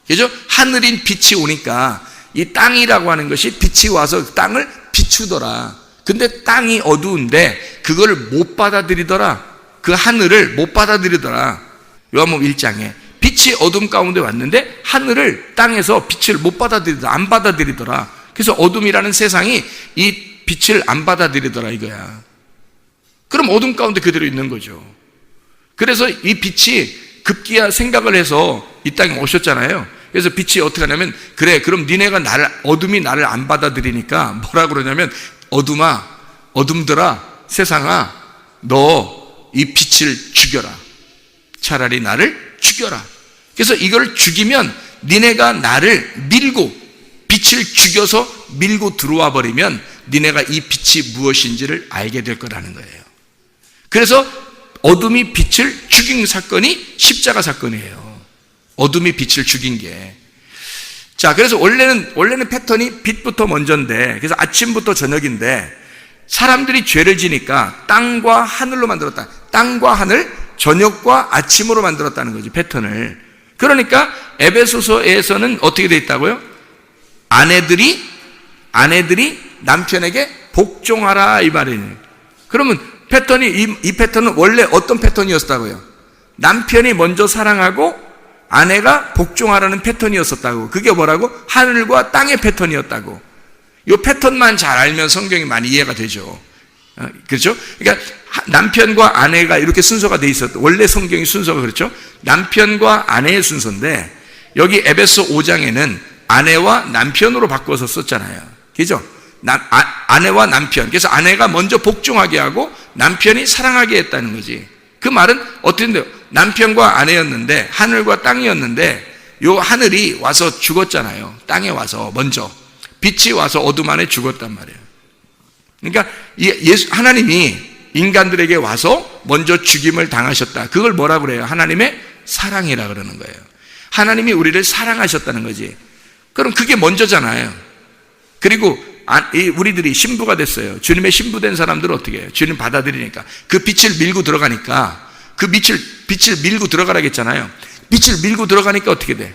Speaker 1: 그죠? 하늘인 빛이 오니까 이 땅이라고 하는 것이 빛이 와서 땅을 비추더라. 근데 땅이 어두운데 그걸 못 받아들이더라. 그 하늘을 못 받아들이더라. 요한복음 1장에 빛이 어둠 가운데 왔는데 하늘을, 땅에서 빛을 못 받아들이더라. 안 받아들이더라. 그래서 어둠이라는 세상이 이 빛을 안 받아들이더라 이거야. 그럼 어둠 가운데 그대로 있는 거죠. 그래서 이 빛이 급기야 생각을 해서 이 땅에 오셨잖아요. 그래서 빛이 어떻게 하냐면, 그래 그럼 니네가 어둠이 나를 안 받아들이니까 뭐라 그러냐면, 어둠들아, 세상아, 너 이 빛을 죽여라. 차라리 나를 죽여라. 그래서 이걸 죽이면 니네가 나를 밀고, 빛을 죽여서 밀고 들어와 버리면 니네가 이 빛이 무엇인지를 알게 될 거라는 거예요. 그래서 어둠이 빛을 죽인 사건이 십자가 사건이에요. 어둠이 빛을 죽인 게. 자, 그래서 원래는 패턴이 빛부터 먼저인데, 그래서 아침부터 저녁인데, 사람들이 죄를 지니까 땅과 하늘로 만들었다. 땅과 하늘, 저녁과 아침으로 만들었다는 거지, 패턴을. 그러니까 에베소서에서는 어떻게 돼 있다고요? 아내들이 남편에게 복종하라, 이 말이에요. 그러면 이 패턴은 원래 어떤 패턴이었다고요? 남편이 먼저 사랑하고 아내가 복종하라는 패턴이었었다고. 그게 뭐라고? 하늘과 땅의 패턴이었다고. 이 패턴만 잘 알면 성경이 많이 이해가 되죠. 그렇죠? 그러니까 남편과 아내가 이렇게 순서가 돼 있었다. 원래 성경의 순서가 그렇죠? 남편과 아내의 순서인데, 여기 에베소 5장에는 아내와 남편으로 바꿔서 썼잖아요. 그죠? 아내와 남편. 그래서 아내가 먼저 복종하게 하고 남편이 사랑하게 했다는 거지. 그 말은 어땠는데요? 남편과 아내였는데, 하늘과 땅이었는데, 요 하늘이 와서 죽었잖아요. 땅에 와서 먼저. 빛이 와서 어둠 안에 죽었단 말이에요. 그러니까 하나님이 인간들에게 와서 먼저 죽임을 당하셨다. 그걸 뭐라 그래요? 하나님의 사랑이라 그러는 거예요. 하나님이 우리를 사랑하셨다는 거지. 그럼 그게 먼저잖아요. 그리고 우리들이 신부가 됐어요. 주님의 신부된 사람들은 어떻게 해요? 주님 받아들이니까. 그 빛을 밀고 들어가니까, 그 빛을 밀고 들어가라고 했잖아요. 빛을 밀고 들어가니까 어떻게 돼?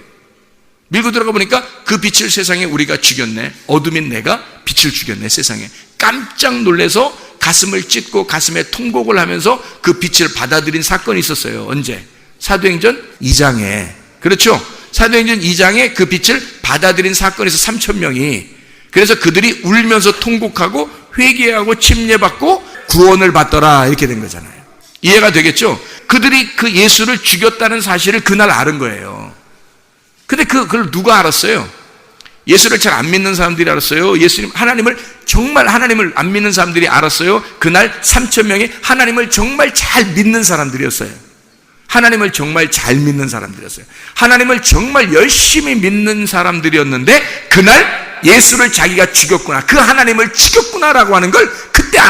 Speaker 1: 밀고 들어가 보니까 그 빛을 세상에 우리가 죽였네. 어둠인 내가 빛을 죽였네, 세상에. 깜짝 놀라서 가슴을 찢고 가슴에 통곡을 하면서 그 빛을 받아들인 사건이 있었어요. 언제? 사도행전 2장에. 그렇죠? 사도행전 2장에 그 빛을 받아들인 사건에서 3,000명이, 그래서 그들이 울면서 통곡하고 회개하고 침례받고 구원을 받더라, 이렇게 된 거잖아요. 이해가 되겠죠? 그들이 그 예수를 죽였다는 사실을 그날 알은 거예요. 근데 그걸 누가 알았어요? 예수를 잘 안 믿는 사람들이 알았어요? 정말 하나님을 안 믿는 사람들이 알았어요? 그날 3,000명이 하나님을 정말 잘 믿는 사람들이었어요. 하나님을 정말 잘 믿는 사람들이었어요. 하나님을 정말 열심히 믿는 사람들이었는데, 그날 예수를 자기가 죽였구나, 그 하나님을 죽였구나라고 하는 걸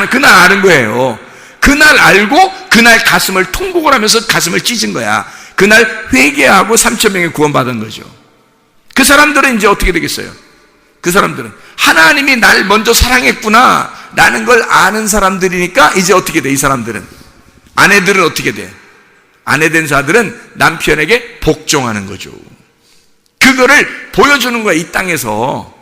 Speaker 1: 그날 아는 거예요. 그날 알고 그날 가슴을 통곡을 하면서 가슴을 찢은 거야. 그날 회개하고 3,000명이 구원받은 거죠. 그 사람들은 이제 어떻게 되겠어요? 그 사람들은 하나님이 날 먼저 사랑했구나 라는 걸 아는 사람들이니까, 이제 어떻게 돼? 이 사람들은, 아내들은 어떻게 돼? 아내된 자들은 남편에게 복종하는 거죠. 그거를 보여주는 거야, 이 땅에서.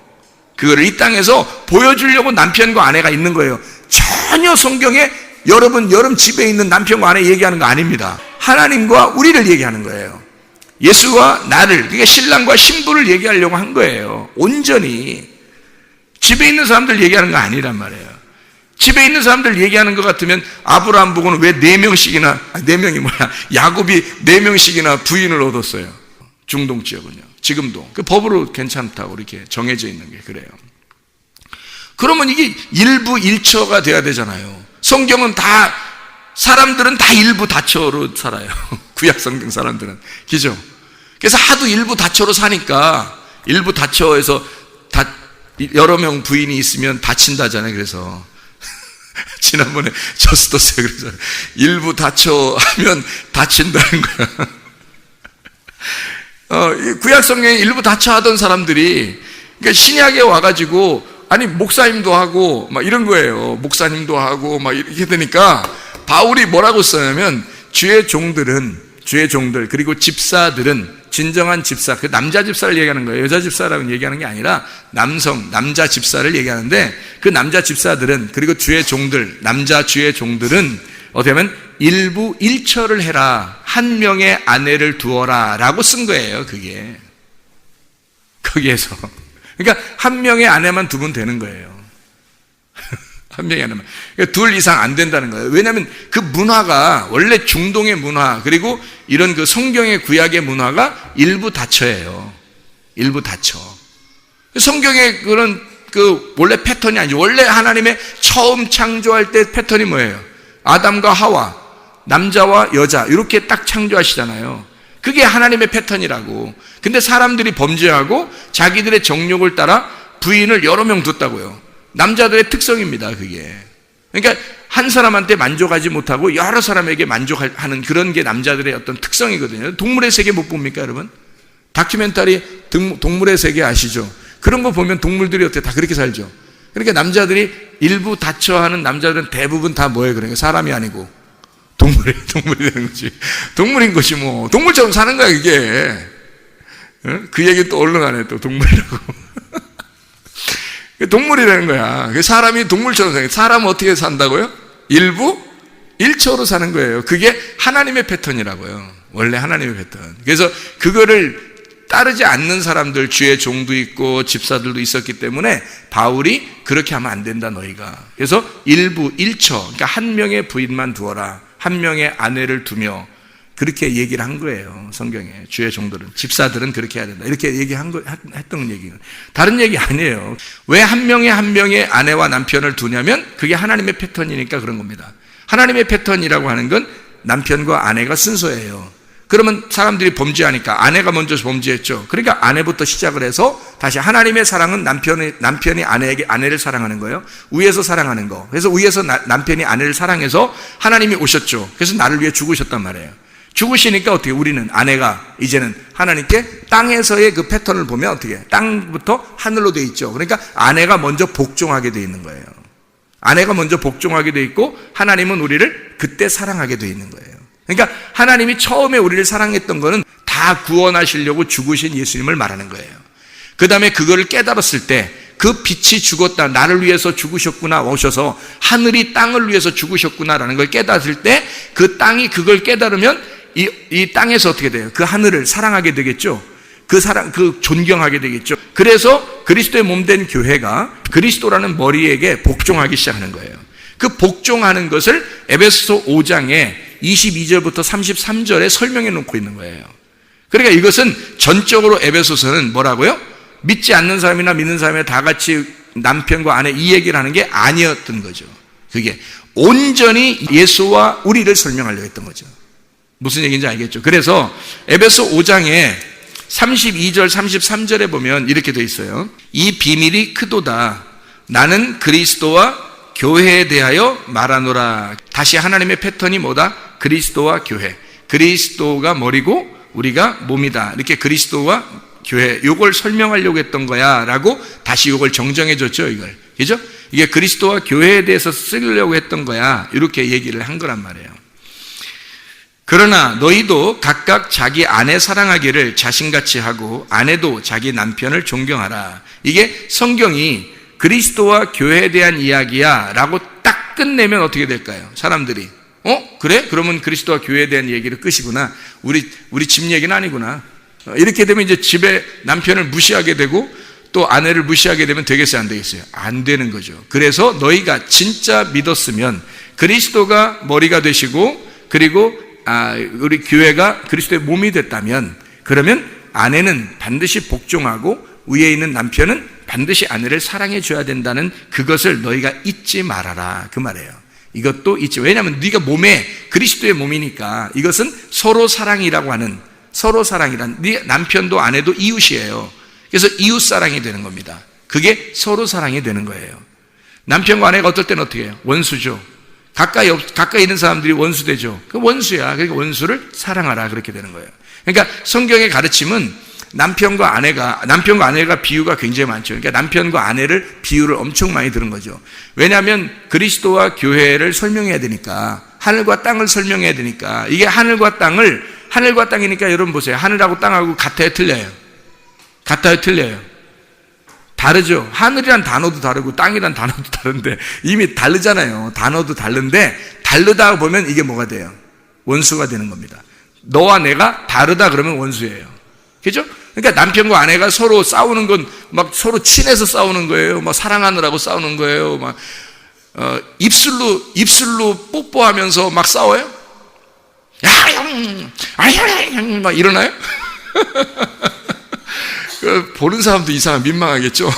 Speaker 1: 그거를 이 땅에서 보여주려고 남편과 아내가 있는 거예요. 전혀 성경에 여러분 집에 있는 남편과 아내 얘기하는 거 아닙니다. 하나님과 우리를 얘기하는 거예요. 예수와 나를, 그러니까 신랑과 신부를 얘기하려고 한 거예요. 온전히. 집에 있는 사람들 얘기하는 거 아니란 말이에요. 집에 있는 사람들 얘기하는 것 같으면 아브라함 보고는 왜 4명씩이나, 4명이 뭐야, 야곱이 4명씩이나 부인을 얻었어요. 중동 지역은요. 지금도. 그 법으로 괜찮다고 이렇게 정해져 있는 게 그래요. 그러면 이게 일부 일처가 돼야 되잖아요. 성경은 사람들은 다 일부 다처로 살아요. 구약 성경 사람들은. 그죠? 그래서 하도 일부 다처로 사니까, 일부 다처에서 여러 명 부인이 있으면 다친다잖아요. 그래서 지난번에 저스토스에 그래서 일부 다처 하면 다친다는 거야. 구약 성경에 일부 다처 하던 사람들이, 그러니까 신약에 와가지고, 아니 목사님도 하고 막 이런 거예요. 목사님도 하고 막 이렇게 되니까 바울이 뭐라고 써냐면, 주의 종들 그리고 집사들은 진정한 집사, 그 남자 집사를 얘기하는 거예요. 여자 집사라고 얘기하는 게 아니라 남자 집사를 얘기하는데, 그 남자 집사들은, 그리고 주의 종들, 남자 주의 종들은 어떻게 하면 일부 일처를 해라, 한 명의 아내를 두어라 라고 쓴 거예요. 그게 거기에서 그러니까 한 명의 아내만 두면 되는 거예요. 한 명의 아내만. 그러니까 둘 이상 안 된다는 거예요. 왜냐하면 그 문화가 원래 중동의 문화, 그리고 이런 그 성경의 구약의 문화가 일부 다처예요. 일부 다처. 성경의 그런 그 원래 패턴이 아니죠. 원래 하나님의 처음 창조할 때 패턴이 뭐예요? 아담과 하와, 남자와 여자 이렇게 딱 창조하시잖아요. 그게 하나님의 패턴이라고. 근데 사람들이 범죄하고 자기들의 정욕을 따라 부인을 여러 명 뒀다고요. 남자들의 특성입니다, 그게. 그러니까 한 사람한테 만족하지 못하고 여러 사람에게 만족하는 그런 게 남자들의 어떤 특성이거든요. 동물의 세계 못 봅니까, 여러분? 다큐멘터리 동물의 세계 아시죠? 그런 거 보면 동물들이 어떻게 다 그렇게 살죠. 그러니까 남자들이 일부 다처하는 남자들은 대부분 다 뭐예요? 그러니까 사람이 아니고 동물이 되는 거지. 동물인 것이 뭐 동물처럼 사는 거야, 이게. 그 얘기 또 얼른 안 해, 또 동물이라고. 동물이라는 거야. 사람이 동물처럼 사는 거야. 사람은 어떻게 산다고요? 일부 일처로 사는 거예요. 그게 하나님의 패턴이라고요. 원래 하나님의 패턴. 그래서 그거를 따르지 않는 사람들, 주의 종도 있고 집사들도 있었기 때문에 바울이 그렇게 하면 안 된다, 너희가. 그래서 일부 일처, 그러니까 한 명의 부인만 두어라, 한 명의 아내를 두며, 그렇게 얘기를 한 거예요. 성경에 주의 종들은, 집사들은 그렇게 해야 된다, 이렇게 했던 얘기는 다른 얘기 아니에요. 왜 한 명의 아내와 남편을 두냐면 그게 하나님의 패턴이니까 그런 겁니다. 하나님의 패턴이라고 하는 건 남편과 아내가 순서예요. 그러면 사람들이 범죄하니까 아내가 먼저 범죄했죠. 그러니까 아내부터 시작을 해서 다시 하나님의 사랑은 남편이 아내를 사랑하는 거예요. 위에서 사랑하는 거. 그래서 위에서 남편이 아내를 사랑해서 하나님이 오셨죠. 그래서 나를 위해 죽으셨단 말이에요. 죽으시니까 어떻게, 우리는 아내가 이제는 하나님께 땅에서의 그 패턴을 보면 어떻게, 땅부터 하늘로 돼 있죠. 그러니까 아내가 먼저 복종하게 돼 있는 거예요. 아내가 먼저 복종하게 돼 있고 하나님은 우리를 그때 사랑하게 돼 있는 거예요. 그러니까 하나님이 처음에 우리를 사랑했던 거는 다 구원하시려고 죽으신 예수님을 말하는 거예요. 그 다음에 그거를 깨달았을 때, 그 빛이 죽었다, 나를 위해서 죽으셨구나, 오셔서 하늘이 땅을 위해서 죽으셨구나라는 걸 깨달을 때, 그 땅이 그걸 깨달으면 이 땅에서 어떻게 돼요? 그 하늘을 사랑하게 되겠죠. 그 존경하게 되겠죠. 그래서 그리스도의 몸된 교회가 그리스도라는 머리에게 복종하기 시작하는 거예요. 그 복종하는 것을 에베소서 5장에 22절부터 33절에 설명해 놓고 있는 거예요. 그러니까 이것은 전적으로 에베소서는 뭐라고요? 믿지 않는 사람이나 믿는 사람이 다 같이 남편과 아내 이 얘기를 하는 게 아니었던 거죠. 그게 온전히 예수와 우리를 설명하려고 했던 거죠. 무슨 얘기인지 알겠죠? 그래서 에베소 5장에 32절 33절에 보면 이렇게 돼 있어요. 이 비밀이 크도다. 나는 그리스도와 교회에 대하여 말하노라. 다시 하나님의 패턴이 뭐다? 그리스도와 교회. 그리스도가 머리고 우리가 몸이다. 이렇게 그리스도와 교회, 요걸 설명하려고 했던 거야 라고 다시 요걸 정정해 줬죠, 이걸. 그죠? 이게 그리스도와 교회에 대해서 쓰려고 했던 거야, 이렇게 얘기를 한 거란 말이에요. 그러나 너희도 각각 자기 아내 사랑하기를 자신같이 하고 아내도 자기 남편을 존경하라. 이게 성경이 그리스도와 교회에 대한 이야기야 라고 딱 끝내면 어떻게 될까요? 사람들이 그래? 그러면 그리스도와 교회에 대한 얘기를 끝이구나. 우리 집 얘기는 아니구나. 이렇게 되면 이제 집에 남편을 무시하게 되고 또 아내를 무시하게 되면 되겠어요, 안 되겠어요? 안 되는 거죠. 그래서 너희가 진짜 믿었으면 그리스도가 머리가 되시고, 그리고 우리 교회가 그리스도의 몸이 됐다면, 그러면 아내는 반드시 복종하고 위에 있는 남편은 반드시 아내를 사랑해 줘야 된다는 그것을 너희가 잊지 말아라, 그 말이에요. 이것도 잊지. 왜냐하면 네가 몸에, 그리스도의 몸이니까 이것은 서로 사랑이라고 하는, 서로 사랑이란, 네 남편도 아내도 이웃이에요. 그래서 이웃 사랑이 되는 겁니다. 그게 서로 사랑이 되는 거예요. 남편과 아내가 어떨 때는 어떻게 해요? 원수죠. 가까이 있는 사람들이 원수 되죠. 그 원수야. 그러니까 원수를 사랑하라, 그렇게 되는 거예요. 그러니까 성경의 가르침은 남편과 아내가 비유가 굉장히 많죠. 그러니까 남편과 아내를 비유를 엄청 많이 들은 거죠. 왜냐하면 그리스도와 교회를 설명해야 되니까, 하늘과 땅을 설명해야 되니까, 이게 하늘과 땅을 하늘과 땅이니까 여러분 보세요. 하늘하고 땅하고 같아요, 틀려요? 같아요, 틀려요? 다르죠. 하늘이란 단어도 다르고 땅이란 단어도 다른데 이미 다르잖아요. 단어도 다른데 다르다 보면 이게 뭐가 돼요? 원수가 되는 겁니다. 너와 내가 다르다 그러면 원수예요. 그죠? 그러니까 남편과 아내가 서로 싸우는 건 막 서로 친해서 싸우는 거예요. 막 사랑하느라고 싸우는 거예요. 막 입술로 뽀뽀하면서 막 싸워요? 막 이러나요? 보는 사람도 이상한 민망하겠죠?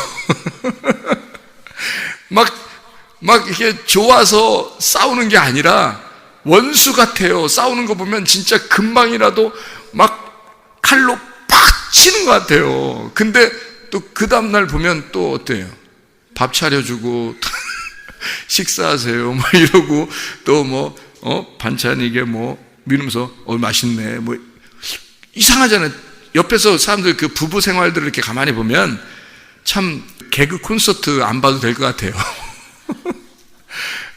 Speaker 1: 막 이렇게 좋아서 싸우는 게 아니라 원수 같아요. 싸우는 거 보면 진짜 금방이라도 막 칼로 팍 치는 것 같아요. 근데 또 그 다음날 보면 또 어때요? 밥 차려주고 식사하세요 막 이러고 또 반찬 이게 이러면서 맛있네 이상하잖아요. 옆에서 사람들 그 부부 생활들을 이렇게 가만히 보면 참 개그 콘서트 안 봐도 될 것 같아요.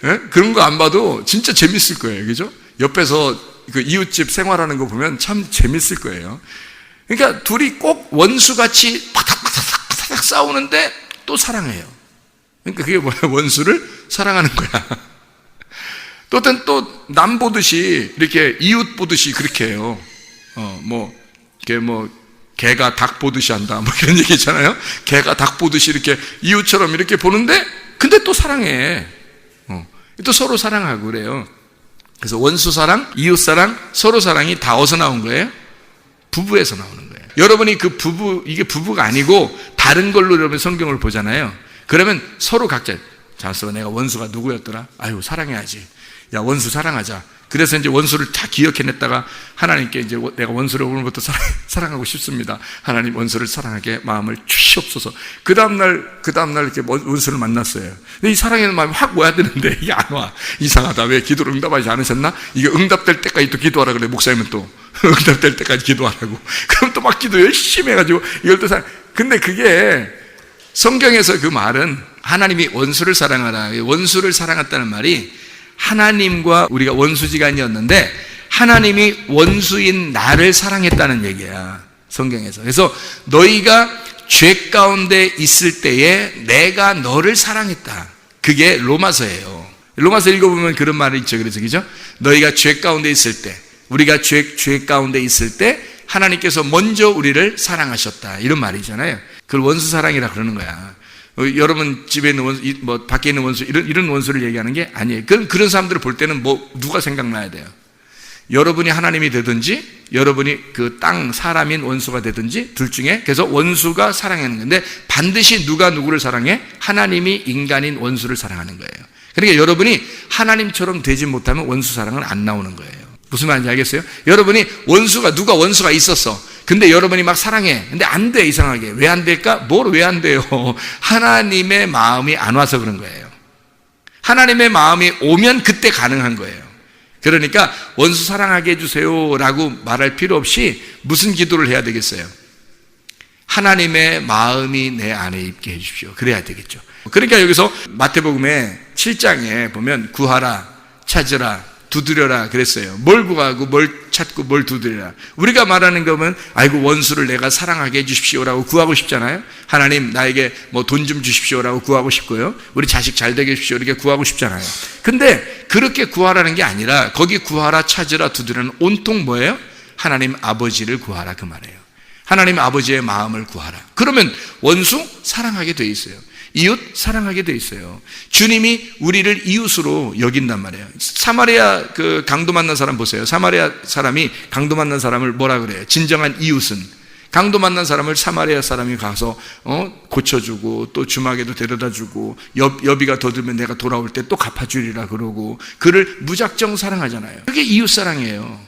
Speaker 1: 네? 그런 거 안 봐도 진짜 재밌을 거예요. 그죠? 옆에서 그 이웃집 생활하는 거 보면 참 재밌을 거예요. 그러니까 둘이 꼭 원수같이 파닥파닥 싸우는데 또 사랑해요. 그러니까 그게 뭐야? 원수를 사랑하는 거야. 또 어떤 또 남 보듯이 이렇게 이웃 보듯이 그렇게 해요. 개가 닭 보듯이 한다. 이런 얘기 있잖아요. 개가 닭 보듯이 이렇게 이웃처럼 이렇게 보는데 근데 또 사랑해. 또 서로 사랑하고 그래요. 그래서 원수 사랑, 이웃 사랑, 서로 사랑이 다 어디서 나온 거예요? 부부에서 나오는 거예요. 여러분이 그 이게 부부가 아니고 다른 걸로 여러분 성경을 보잖아요. 그러면 서로 각자, 자서 내가 원수가 누구였더라? 아유, 사랑해야지. 야, 원수 사랑하자. 그래서 이제 원수를 다 기억해냈다가 하나님께 이제 내가 원수를 오늘부터 사랑하고 싶습니다. 하나님 원수를 사랑하게 마음을 주시옵소서. 그 다음날 이렇게 원수를 만났어요. 근데 이 사랑하는 마음이 확 와야 되는데 이게 안 와. 이상하다. 왜 기도를 응답하지 않으셨나? 이게 응답될 때까지 또 기도하라 그래. 목사님은 또 응답될 때까지 기도하라고. 그럼 또 막 기도 열심히 해가지고 이걸 또 근데 그게 성경에서 그 말은 하나님이 원수를 사랑하라. 원수를 사랑했다는 말이 하나님과 우리가 원수지간이었는데 하나님이 원수인 나를 사랑했다는 얘기야, 성경에서. 그래서 너희가 죄 가운데 있을 때에 내가 너를 사랑했다. 그게 로마서예요. 로마서 읽어보면 그런 말이 있죠. 그래서 그죠? 너희가 죄 가운데 있을 때, 우리가 죄 가운데 있을 때 하나님께서 먼저 우리를 사랑하셨다. 이런 말이잖아요. 그걸 원수 사랑이라 그러는 거야. 여러분 집에 있는 원수, 밖에 있는 원수, 이런 원수를 얘기하는 게 아니에요. 그런 사람들을 볼 때는 누가 생각나야 돼요? 여러분이 하나님이 되든지, 여러분이 그 땅 사람인 원수가 되든지, 둘 중에, 그래서 원수가 사랑하는 건데, 반드시 누가 누구를 사랑해? 하나님이 인간인 원수를 사랑하는 거예요. 그러니까 여러분이 하나님처럼 되지 못하면 원수 사랑은 안 나오는 거예요. 무슨 말인지 알겠어요? 여러분이 누가 원수가 있었어. 근데 여러분이 막 사랑해. 근데 안 돼, 이상하게. 왜 안 될까? 왜 안 돼요? 하나님의 마음이 안 와서 그런 거예요. 하나님의 마음이 오면 그때 가능한 거예요. 그러니까 원수 사랑하게 해주세요 라고 말할 필요 없이 무슨 기도를 해야 되겠어요? 하나님의 마음이 내 안에 있게 해주십시오. 그래야 되겠죠. 그러니까 여기서 마태복음의 7장에 보면 구하라, 찾으라, 두드려라 그랬어요. 뭘 구하고 뭘 찾고 뭘 두드려라. 우리가 말하는 거면 아이고 원수를 내가 사랑하게 해주십시오라고 구하고 싶잖아요. 하나님 나에게 돈 좀 주십시오라고 구하고 싶고요. 우리 자식 잘 되게 해주십시오 이렇게 구하고 싶잖아요. 근데 그렇게 구하라는 게 아니라 거기 구하라, 찾으라, 두드려는 온통 뭐예요? 하나님 아버지를 구하라 그 말이에요. 하나님 아버지의 마음을 구하라. 그러면 원수 사랑하게 돼 있어요. 이웃 사랑하게 돼 있어요. 주님이 우리를 이웃으로 여긴단 말이에요. 사마리아 그 강도 만난 사람 보세요. 사마리아 사람이 강도 만난 사람을 뭐라 그래요? 진정한 이웃은 강도 만난 사람을 사마리아 사람이 가서 고쳐주고 또 주막에도 데려다주고 여비가 더 들면 내가 돌아올 때 또 갚아주리라 그러고 그를 무작정 사랑하잖아요. 그게 이웃 사랑이에요.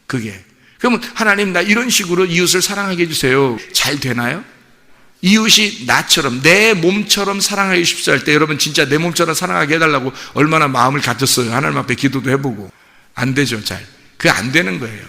Speaker 1: 그게. 그러면 하나님 나 이런 식으로 이웃을 사랑하게 해주세요. 잘 되나요? 이웃이 나처럼 내 몸처럼 사랑하게 해주십시오 할 때 여러분 진짜 내 몸처럼 사랑하게 해달라고 얼마나 마음을 갖췄어요. 하나님 앞에 기도도 해보고. 안 되죠. 잘. 그게 안 되는 거예요.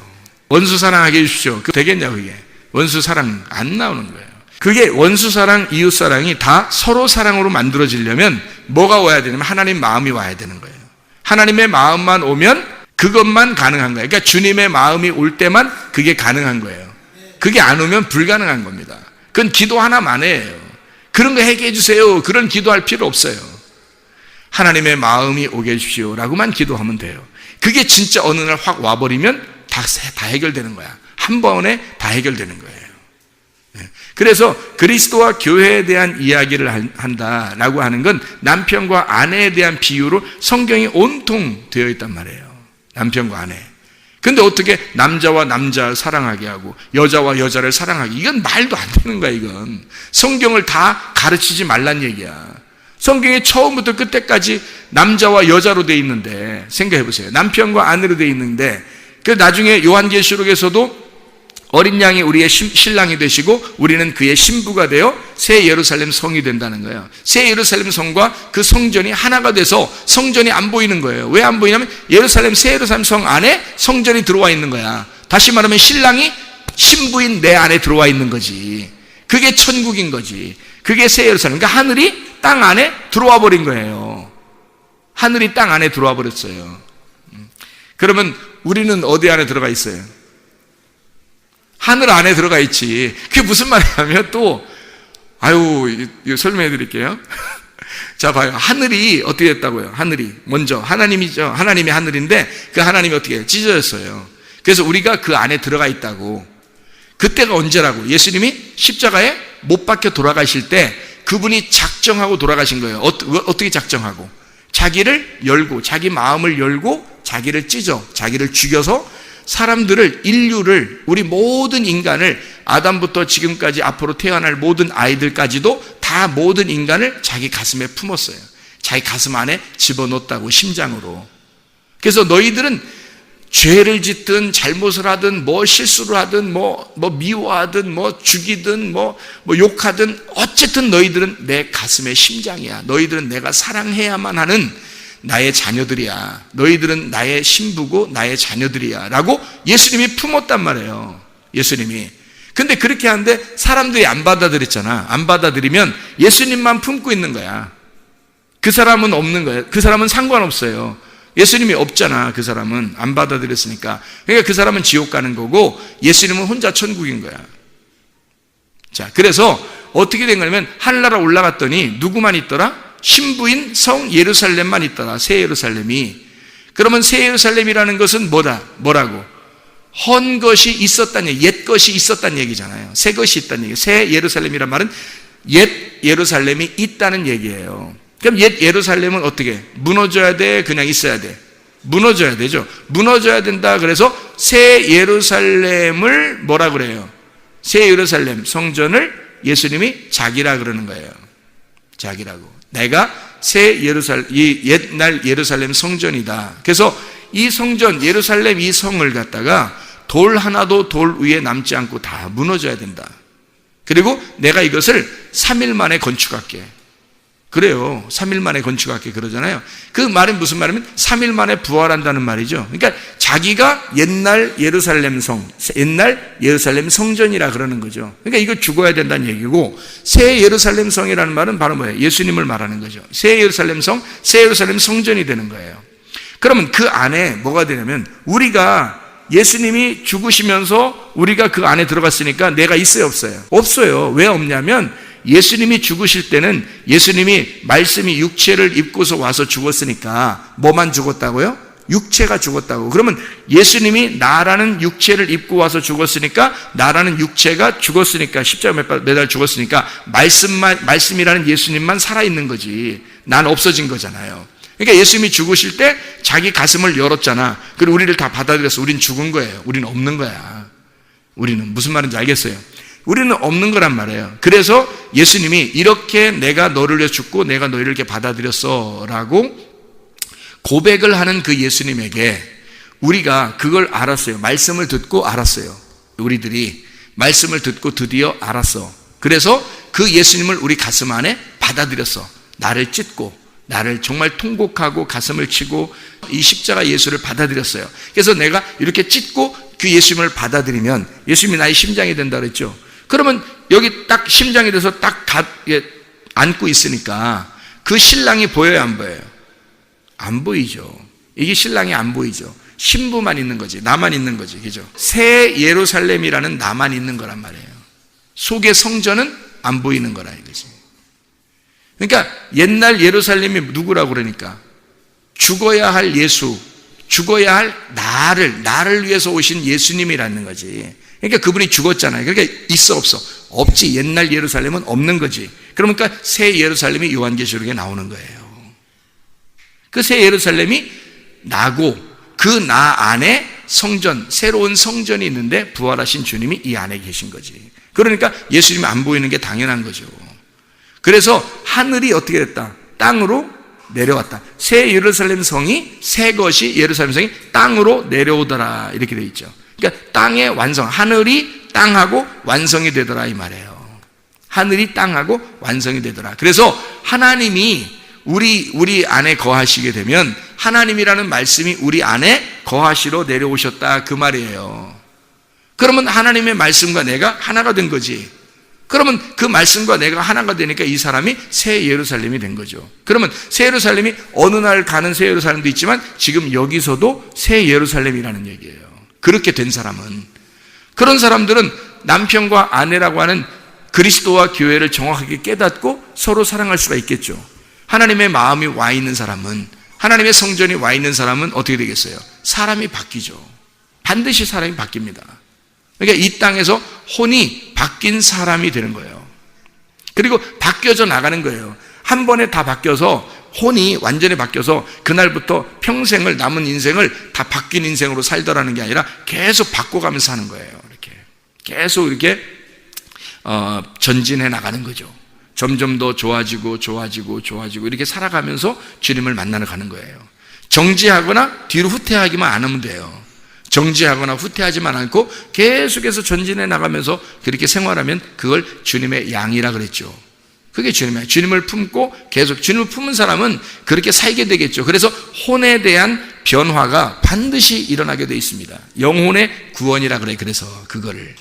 Speaker 1: 원수 사랑하게 해주십시오. 그게 되겠냐 그게. 원수 사랑 안 나오는 거예요. 그게 원수 사랑, 이웃 사랑이 다 서로 사랑으로 만들어지려면 뭐가 와야 되냐면 하나님 마음이 와야 되는 거예요. 하나님의 마음만 오면 그 그것만 가능한 거예요. 그러니까 주님의 마음이 올 때만 그게 가능한 거예요. 그게 안 오면 불가능한 겁니다. 그건 기도 하나만 해요. 그런 거 해결해 주세요. 그런 기도할 필요 없어요. 하나님의 마음이 오게 해주십시오 라고만 기도하면 돼요. 그게 진짜 어느 날 확 와버리면 다 해결되는 거야. 한 번에 다 해결되는 거예요. 그래서 그리스도와 교회에 대한 이야기를 한다라고 하는 건 남편과 아내에 대한 비유로 성경이 온통 되어 있단 말이에요. 남편과 아내. 근데 어떻게 남자와 남자를 사랑하게 하고 여자와 여자를 사랑하게, 이건 말도 안 되는 거야. 이건 성경을 다 가르치지 말란 얘기야. 성경에 처음부터 끝까지 남자와 여자로 되어 있는데, 생각해 보세요. 남편과 아내로 되어 있는데, 그 나중에 요한계시록에서도 어린 양이 우리의 신랑이 되시고 우리는 그의 신부가 되어 새 예루살렘 성이 된다는 거예요. 새 예루살렘 성과 그 성전이 하나가 돼서 성전이 안 보이는 거예요. 왜 안 보이냐면 새 예루살렘 성 안에 성전이 들어와 있는 거야. 다시 말하면 신랑이 신부인 내 안에 들어와 있는 거지. 그게 천국인 거지. 그게 새 예루살렘. 그러니까 하늘이 땅 안에 들어와 버린 거예요. 하늘이 땅 안에 들어와 버렸어요. 그러면 우리는 어디 안에 들어가 있어요? 하늘 안에 들어가 있지. 그게 무슨 말이냐면 이거 설명해 드릴게요. 자, 봐요. 하늘이 어떻게 됐다고요? 하늘이. 먼저, 하나님이죠. 하나님이 하늘인데, 그 하나님이 어떻게 찢어졌어요. 그래서 우리가 그 안에 들어가 있다고. 그때가 언제라고? 예수님이 십자가에 못 박혀 돌아가실 때, 그분이 작정하고 돌아가신 거예요. 어떻게 작정하고? 자기를 열고, 자기 마음을 열고, 자기를 자기를 죽여서, 사람들을, 인류를, 우리 모든 인간을, 아담부터 지금까지 앞으로 태어날 모든 아이들까지도 다 모든 인간을 자기 가슴에 품었어요. 자기 가슴 안에 집어넣었다고, 심장으로. 그래서 너희들은 죄를 짓든 잘못을 하든 실수를 하든 미워하든 죽이든 욕하든 어쨌든 너희들은 내 가슴의 심장이야. 너희들은 내가 사랑해야만 하는 나의 자녀들이야. 너희들은 나의 신부고 나의 자녀들이야 라고 예수님이 품었단 말이에요. 예수님이. 근데 그렇게 하는데 사람들이 안 받아들였잖아. 안 받아들이면 예수님만 품고 있는 거야. 그 사람은 없는 거야. 그 사람은 상관없어요. 예수님이 없잖아. 그 사람은 안 받아들였으니까. 그러니까 그 사람은 지옥 가는 거고 예수님은 혼자 천국인 거야. 자, 그래서 어떻게 된 거냐면 하늘나라 올라갔더니 누구만 있더라? 신부인 성 예루살렘만 있더라. 새 예루살렘이. 그러면 새 예루살렘이라는 것은 뭐라고? 헌 것이 있었다는 얘기, 옛 것이 있었다는 얘기잖아요. 새 것이 있다는 얘기. 새 예루살렘이란 말은 옛 예루살렘이 있다는 얘기예요. 그럼 옛 예루살렘은 어떻게? 무너져야 돼? 그냥 있어야 돼? 무너져야 되죠. 무너져야 된다. 그래서 새 예루살렘을 뭐라 그래요? 새 예루살렘 성전을 예수님이 자기라 그러는 거예요. 자기라고. 내가 이 옛날 예루살렘 성전이다. 그래서 이 성전, 예루살렘 이 성을 갖다가 돌 하나도 돌 위에 남지 않고 다 무너져야 된다. 그리고 내가 이것을 3일 만에 건축할게. 그래요. 3일 만에 건축할게 그러잖아요. 그 말은 무슨 말이냐면 3일 만에 부활한다는 말이죠. 그러니까 자기가 옛날 예루살렘 성전이라 그러는 거죠. 그러니까 이거 죽어야 된다는 얘기고, 새 예루살렘 성이라는 말은 바로 뭐예요? 예수님을 말하는 거죠. 새 예루살렘 성전이 되는 거예요. 그러면 그 안에 뭐가 되냐면 우리가 예수님이 죽으시면서 우리가 그 안에 들어갔으니까 내가 있어요, 없어요? 없어요. 왜 없냐면 예수님이 죽으실 때는 예수님이 말씀이 육체를 입고서 와서 죽었으니까 뭐만 죽었다고요? 육체가 죽었다고. 그러면 예수님이 나라는 육체를 입고 와서 죽었으니까, 나라는 육체가 죽었으니까, 십자가 매달 죽었으니까 말씀이라는 예수님만 살아있는 거지. 난 없어진 거잖아요. 그러니까 예수님이 죽으실 때 자기 가슴을 열었잖아. 그리고 우리를 다 받아들여서 우린 죽은 거예요. 우리는 없는 거야. 우리는 무슨 말인지 알겠어요? 우리는 없는 거란 말이에요. 그래서 예수님이 이렇게 내가 너를 위해 죽고 내가 너희를 이렇게 받아들였어 라고 고백을 하는 그 예수님에게 우리가 그걸 알았어요. 말씀을 듣고 알았어요. 우리들이 말씀을 듣고 드디어 알았어. 그래서 그 예수님을 우리 가슴 안에 받아들였어. 나를 찢고 나를 정말 통곡하고 가슴을 치고 이 십자가 예수를 받아들였어요. 그래서 내가 이렇게 찢고 그 예수님을 받아들이면 예수님이 나의 심장이 된다 그랬죠. 그러면 여기 딱 심장이 돼서 딱 안고 있으니까 그 신랑이 보여요, 안 보여요? 안 보이죠. 이게 신랑이 안 보이죠. 신부만 있는 거지. 나만 있는 거지. 그죠? 새 예루살렘이라는 나만 있는 거란 말이에요. 속의 성전은 안 보이는 거라 이거지. 그러니까 옛날 예루살렘이 누구라고 그러니까 죽어야 할 예수, 죽어야 할 나를 위해서 오신 예수님이라는 거지. 그러니까 그분이 죽었잖아요. 그러니까 있어 없어? 없지. 옛날 예루살렘은 없는 거지. 그러니까 새 예루살렘이 요한계시록에 나오는 거예요. 그 새 예루살렘이 나고 그 나 안에 성전, 새로운 성전이 있는데 부활하신 주님이 이 안에 계신 거지. 그러니까 예수님이 안 보이는 게 당연한 거죠. 그래서 하늘이 어떻게 됐다? 땅으로 내려왔다. 새 예루살렘 성이, 새 것이 예루살렘 성이 땅으로 내려오더라 이렇게 돼 있죠. 그러니까 땅의 완성, 하늘이 땅하고 완성이 되더라 이 말이에요. 하늘이 땅하고 완성이 되더라. 그래서 하나님이 우리 안에 거하시게 되면 하나님이라는 말씀이 우리 안에 거하시러 내려오셨다 그 말이에요. 그러면 하나님의 말씀과 내가 하나가 된 거지. 그러면 그 말씀과 내가 하나가 되니까 이 사람이 새 예루살렘이 된 거죠. 그러면 새 예루살렘이 어느 날 가는 새 예루살렘도 있지만 지금 여기서도 새 예루살렘이라는 얘기예요. 그렇게 된 사람은, 그런 사람들은 남편과 아내라고 하는 그리스도와 교회를 정확하게 깨닫고 서로 사랑할 수가 있겠죠. 하나님의 마음이 와 있는 사람은, 하나님의 성전이 와 있는 사람은 어떻게 되겠어요? 사람이 바뀌죠. 반드시 사람이 바뀝니다. 그러니까 이 땅에서 혼이 바뀐 사람이 되는 거예요. 그리고 바뀌어져 나가는 거예요. 한 번에 다 바뀌어서 혼이 완전히 바뀌어서 그날부터 평생을, 남은 인생을 다 바뀐 인생으로 살더라는 게 아니라 계속 바꿔가면서 사는 거예요. 이렇게 계속 이렇게 전진해 나가는 거죠. 점점 더 좋아지고 이렇게 살아가면서 주님을 만나러 가는 거예요. 정지하거나 뒤로 후퇴하기만 안 하면 돼요. 정지하거나 후퇴하지만 않고 계속해서 전진해 나가면서 그렇게 생활하면 그걸 주님의 양이라 그랬죠. 그게 주님이에요. 주님을 품고 계속 주님을 품은 사람은 그렇게 살게 되겠죠. 그래서 혼에 대한 변화가 반드시 일어나게 되어 있습니다. 영혼의 구원이라 그래. 그래서 그거를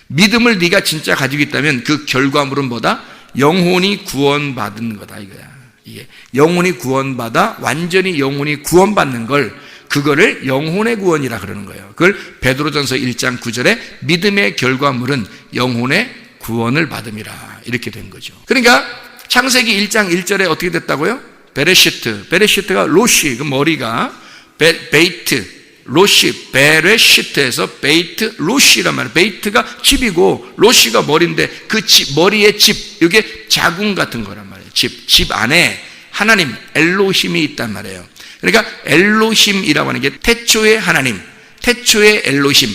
Speaker 1: 믿음을 네가 진짜 가지고 있다면 그 결과물은 뭐다? 영혼이 구원받은 거다 이거야. 이게 영혼이 구원받아 완전히 영혼이 구원받는 걸, 그거를 영혼의 구원이라 그러는 거예요. 그걸 베드로전서 1장 9절에 믿음의 결과물은 영혼의 구원을 받음이라 이렇게 된 거죠. 그러니까 창세기 1장 1절에 어떻게 됐다고요? 베레시트가 로시, 그 머리가 베이트, 로시, 베레시트에서 베이트, 로시란 말이에요. 베이트가 집이고 로시가 머리인데 그 집, 머리의 집, 이게 자궁 같은 거란 말이에요. 집 안에 하나님 엘로힘이 있단 말이에요. 그러니까 엘로힘이라고 하는 게 태초의 하나님, 태초의 엘로힘,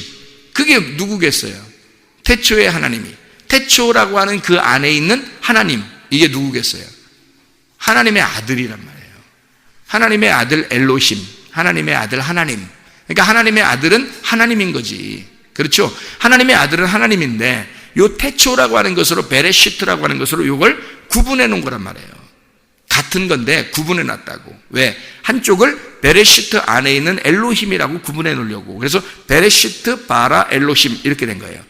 Speaker 1: 그게 누구겠어요? 태초의 하나님이, 태초라고 하는 그 안에 있는 하나님, 이게 누구겠어요? 하나님의 아들이란 말이에요. 하나님의 아들 엘로힘, 하나님의 아들 하나님. 그러니까 하나님의 아들은 하나님인 거지. 그렇죠? 하나님의 아들은 하나님인데 요 태초라고 하는 것으로, 베레시트라고 하는 것으로 이걸 구분해 놓은 거란 말이에요. 같은 건데 구분해 놨다고. 왜? 한쪽을 베레시트 안에 있는 엘로힘이라고 구분해 놓으려고. 그래서 베레시트 바라 엘로힘 이렇게 된 거예요.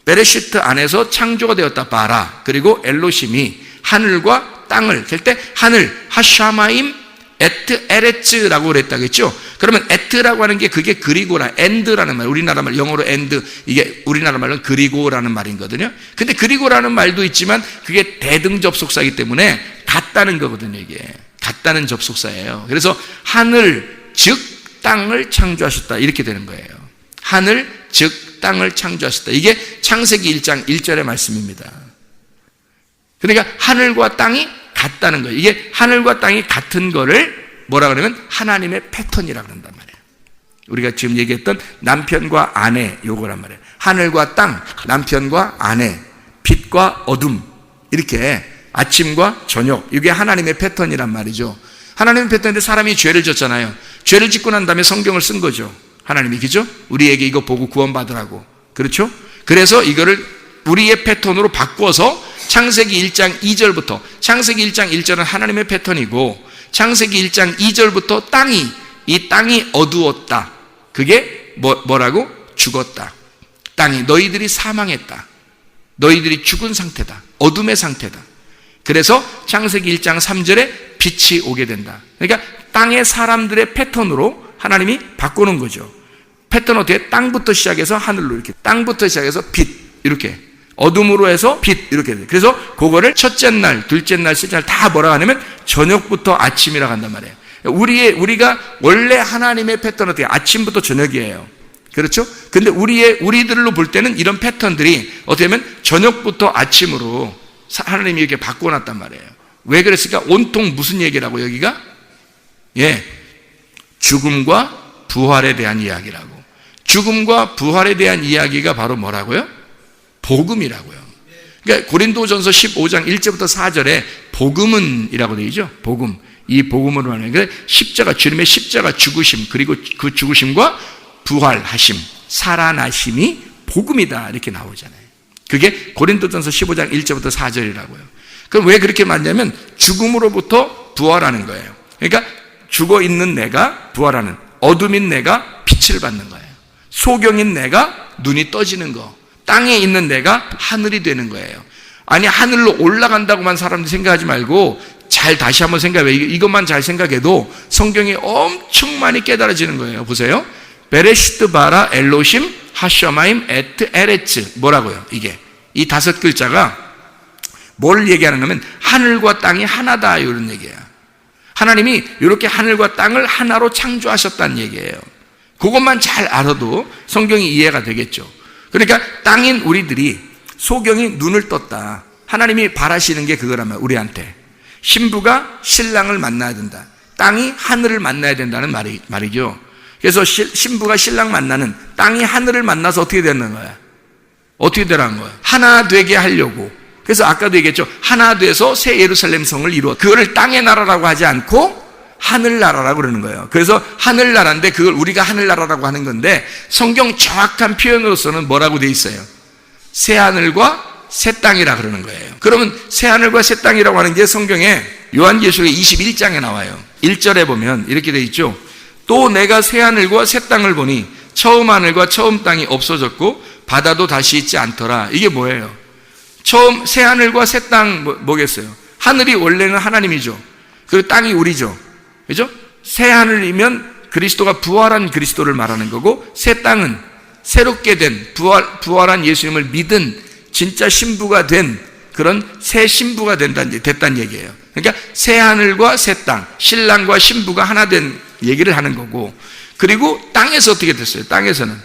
Speaker 1: 베레시트 안에서 창조가 되었다 바라, 그리고 엘로힘이 하늘과 땅을 될 때 하늘 하샤마임 에트 에레츠라고 그랬다겠죠. 그러면 에트라고 하는 게 그게 그리고라, 엔드라는 말, 우리나라 말 영어로 엔드, 이게 우리나라 말로 그리고라는 말이거든요. 근데 그리고라는 말도 있지만 그게 대등 접속사이기 때문에 같다는 거거든요. 이게 같다는 접속사예요. 그래서 하늘 즉 땅을 창조하셨다 이렇게 되는 거예요. 하늘 즉 땅을 창조하셨다. 이게 창세기 1장 1절의 말씀입니다. 그러니까 하늘과 땅이 같다는 거예요. 이게 하늘과 땅이 같은 거를 뭐라 그러면 하나님의 패턴이라고 그런단 말이에요. 우리가 지금 얘기했던 남편과 아내 요거란 말이에요. 하늘과 땅, 남편과 아내, 빛과 어둠, 이렇게 아침과 저녁, 이게 하나님의 패턴이란 말이죠. 하나님의 패턴인데 사람이 죄를 졌잖아요. 죄를 짓고 난 다음에 성경을 쓴 거죠. 하나님이, 그죠? 우리에게 이거 보고 구원받으라고. 그렇죠? 그래서 이거를 우리의 패턴으로 바꿔서 창세기 1장 2절부터, 창세기 1장 1절은 하나님의 패턴이고 창세기 1장 2절부터 이 땅이 어두웠다. 그게 뭐라고? 죽었다. 땅이, 너희들이 사망했다. 너희들이 죽은 상태다. 어둠의 상태다. 그래서 창세기 1장 3절에 빛이 오게 된다. 그러니까 땅의 사람들의 패턴으로 하나님이 바꾸는 거죠. 패턴 어떻게? 땅부터 시작해서 하늘로 이렇게, 땅부터 시작해서 빛 이렇게, 어둠으로 해서 빛 이렇게 돼. 그래서 그거를 첫째 날, 둘째 날, 셋째 날 다 뭐라 하냐면 저녁부터 아침이라고 한단 말이에요. 우리가 원래 하나님의 패턴은 어떻게? 아침부터 저녁이에요. 그렇죠? 근데 우리들로 볼 때는 이런 패턴들이 어떻게 보면 저녁부터 아침으로 하나님이 이렇게 바꿔놨단 말이에요. 왜 그랬을까? 온통 무슨 얘기라고 여기가? 예, 죽음과 부활에 대한 이야기라고. 죽음과 부활에 대한 이야기가 바로 뭐라고요? 복음이라고요. 그러니까 고린도전서 15장 1절부터 4절에 복음은이라고 되어 있죠. 복음. 이 복음으로 하는 게 십자가, 주님의 십자가 죽으심, 그리고 그 죽으심과 부활하심, 살아나심이 복음이다 이렇게 나오잖아요. 그게 고린도전서 15장 1절부터 4절이라고요. 그럼 왜 그렇게 말하냐면 죽음으로부터 부활하는 거예요. 그러니까 죽어 있는 내가 부활하는, 어둠인 내가 빛을 받는 거예요. 소경인 내가 눈이 떠지는 거, 땅에 있는 내가 하늘이 되는 거예요. 아니 하늘로 올라간다고만 사람들이 생각하지 말고 잘 다시 한번 생각해. 이것만 잘 생각해도 성경이 엄청 많이 깨달아지는 거예요. 보세요. 베레시트 바라 엘로심 하셔마임 에트 에레츠. 뭐라고요? 이게 이 5글자가 뭘 얘기하는 거면 하늘과 땅이 하나다 이런 얘기예요. 하나님이 이렇게 하늘과 땅을 하나로 창조하셨다는 얘기예요. 그것만 잘 알아도 성경이 이해가 되겠죠. 그러니까 땅인 우리들이, 소경이 눈을 떴다. 하나님이 바라시는 게 그거라면 우리한테 신부가 신랑을 만나야 된다. 땅이 하늘을 만나야 된다는 말이죠. 그래서 신부가 신랑 만나는, 땅이 하늘을 만나서 어떻게 되는 거야? 어떻게 되라는 거야? 하나 되게 하려고. 그래서 아까도 얘기했죠. 하나 돼서 새 예루살렘 성을 이루어. 그거를 땅의 나라라고 하지 않고 하늘나라라고 그러는 거예요. 그래서 하늘나라인데 그걸 우리가 하늘나라라고 하는 건데 성경 정확한 표현으로서는 뭐라고 돼 있어요? 새 하늘과 새 땅이라 그러는 거예요. 그러면 새 하늘과 새 땅이라고 하는 게 성경에 요한계시록 21장에 나와요. 1절에 보면 이렇게 돼 있죠. 또 내가 새 하늘과 새 땅을 보니 처음 하늘과 처음 땅이 없어졌고 바다도 다시 있지 않더라. 이게 뭐예요? 처음 새 하늘과 새 땅 뭐겠어요? 하늘이 원래는 하나님이죠. 그리고 땅이 우리죠. 그죠? 새 하늘이면 그리스도가 부활한 그리스도를 말하는 거고, 새 땅은 새롭게 된 부활한 예수님을 믿은 진짜 신부가 된 그런 새 신부가 됐다는 얘기예요. 그러니까 새 하늘과 새 땅, 신랑과 신부가 하나 된 얘기를 하는 거고, 그리고 땅에서 어떻게 됐어요? 땅에서는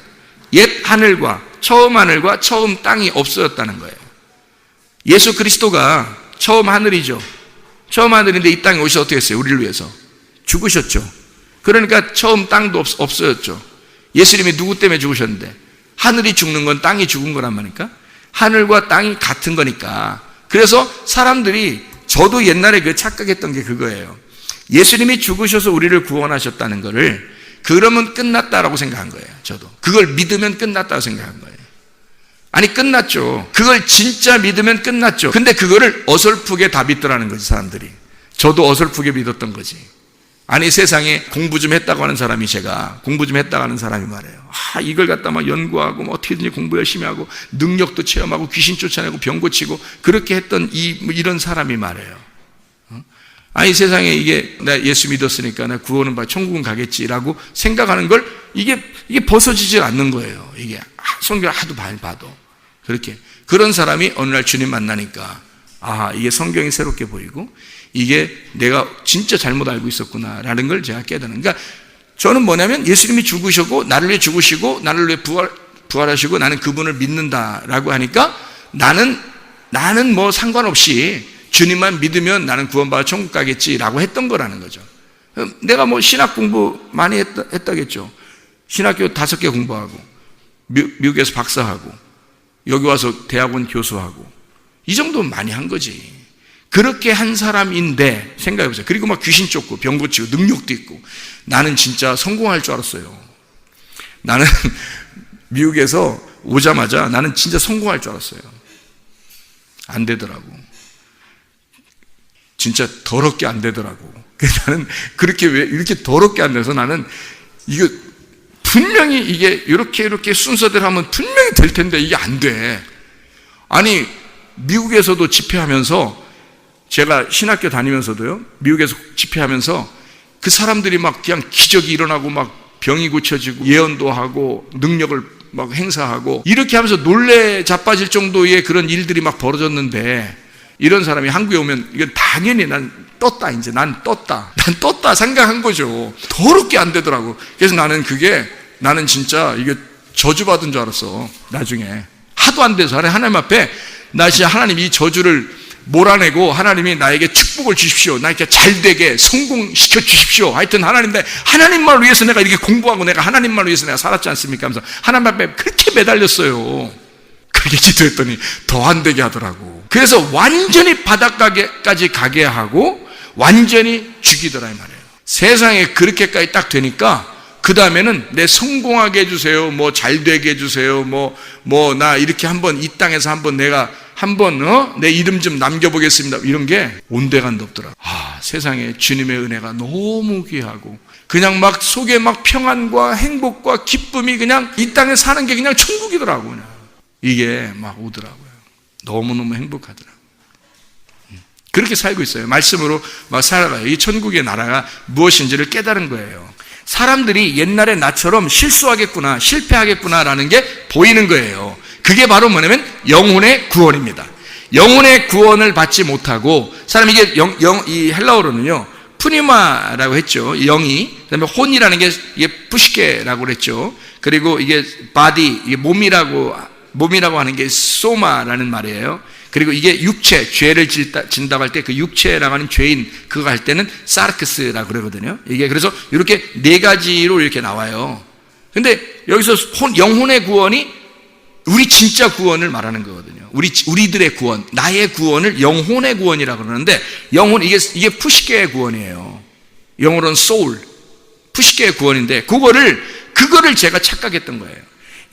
Speaker 1: 옛 하늘과 처음 땅이 없어졌다는 거예요. 예수 그리스도가 처음 하늘이죠. 처음 하늘인데 이 땅에 오셔서 어떻게 했어요? 우리를 위해서 죽으셨죠. 그러니까 처음 땅도 없어졌죠. 예수님이 누구 때문에 죽으셨는데? 하늘이 죽는 건 땅이 죽은 거란 말이니까. 하늘과 땅이 같은 거니까. 그래서 사람들이, 저도 옛날에 착각했던 게 그거예요. 예수님이 죽으셔서 우리를 구원하셨다는 거를 그러면 끝났다라고 생각한 거예요. 저도 그걸 믿으면 끝났다고 생각한 거예요. 아니 끝났죠. 그걸 진짜 믿으면 끝났죠. 근데 그거를 어설프게 다 믿더라는 거지 사람들이. 저도 어설프게 믿었던 거지. 아니 세상에 공부 좀 했다고 하는 사람이, 제가 공부 좀 했다고 하는 사람이 말해요. 이걸 갖다 막 연구하고 뭐 어떻게든지 공부 열심히 하고 능력도 체험하고 귀신 쫓아내고 병 고치고 그렇게 했던 이런 사람이 말해요. 아니 세상에 이게 나 예수 믿었으니까 나 구원은 받아 천국은 가겠지라고 생각하는 걸 이게 벗어지지 않는 거예요. 이게 성경을 하도 많이 봐도. 그렇게 그런 사람이 어느 날 주님 만나니까 이게 성경이 새롭게 보이고 이게 내가 진짜 잘못 알고 있었구나라는 걸 제가 깨닫는. 그러니까 저는 뭐냐면 예수님이 죽으시고 나를 위해 죽으시고 나를 위해 부활하시고 나는 그분을 믿는다라고 하니까 나는 뭐 상관없이 주님만 믿으면 나는 구원받아 천국 가겠지라고 했던 거라는 거죠. 내가 뭐 신학 공부 많이 했다겠죠. 신학교 5개 공부하고 미국에서 박사하고 여기 와서 대학원 교수하고 이 정도면 많이 한 거지. 그렇게 한 사람인데 생각해보세요. 그리고 막 귀신 쫓고 병 고치고 능력도 있고 나는 진짜 성공할 줄 알았어요. 나는 미국에서 오자마자 나는 진짜 성공할 줄 알았어요. 안 되더라고. 진짜 더럽게 안 되더라고. 나는 그렇게 왜 이렇게 더럽게 안 돼서 나는 이거 분명히 이게 이렇게 순서대로 하면 분명히 될 텐데 이게 안 돼. 아니 미국에서도 집회하면서 제가 신학교 다니면서도요, 미국에서 집회하면서 그 사람들이 막 그냥 기적이 일어나고 막 병이 고쳐지고 예언도 하고 능력을 막 행사하고 이렇게 하면서 놀래 자빠질 정도의 그런 일들이 막 벌어졌는데, 이런 사람이 한국에 오면 이건 당연히 난 떴다, 이제 난 떴다 생각한 거죠. 더럽게 안 되더라고. 그래서 나는 진짜 이게 저주받은 줄 알았어. 나중에 하도 안 돼서 하나님 앞에 나 진짜 하나님 이 저주를 몰아내고 하나님이 나에게 축복을 주십시오, 나 이렇게 잘되게 성공시켜 주십시오. 하여튼 하나님만을 위해서 내가 이렇게 공부하고 내가 하나님만을 위해서 내가 살았지 않습니까 하면서 하나님 앞에 그렇게 매달렸어요. 그렇게 기도했더니 더 안 되게 하더라고. 그래서 완전히 바닷가까지 가게 하고 완전히 죽이더라 이 말이에요. 세상에 그렇게까지 딱 되니까 그 다음에는 내 성공하게 해주세요, 뭐 잘되게 해주세요, 나 이렇게 한번 이 땅에서 한번 내가 내 이름 좀 남겨보겠습니다, 이런 게 온데간도 없더라. 세상에 주님의 은혜가 너무 귀하고 그냥 막 속에 막 평안과 행복과 기쁨이 그냥 이 땅에 사는 게 그냥 천국이더라고. 그냥 이게 막 오더라고요. 너무너무 행복하더라고요. 그렇게 살고 있어요. 말씀으로 막 살아가요. 이 천국의 나라가 무엇인지를 깨달은 거예요. 사람들이 옛날에 나처럼 실수하겠구나, 실패하겠구나라는 게 보이는 거예요. 그게 바로 뭐냐면 영혼의 구원입니다. 영혼의 구원을 받지 못하고 사람, 이게 이 헬라어로는요 푸니마라고 했죠. 영이. 그다음에 혼이라는 게 이게 푸시케라고 그랬죠. 그리고 이게 바디, 이게 몸이라고 하는 게 소마라는 말이에요. 그리고 이게 육체, 죄를 진다고 할 때 그 육체라고 하는 죄인 그거 할 때는 사르크스라고 그러거든요. 이게 그래서 이렇게 네 가지로 이렇게 나와요. 근데 여기서 영혼의 구원이 우리 진짜 구원을 말하는 거거든요. 우리들의 구원, 나의 구원을 영혼의 구원이라고 그러는데, 영혼, 이게 푸시케의 구원이에요. 영어로는 soul, 푸시케의 구원인데, 그거를 제가 착각했던 거예요.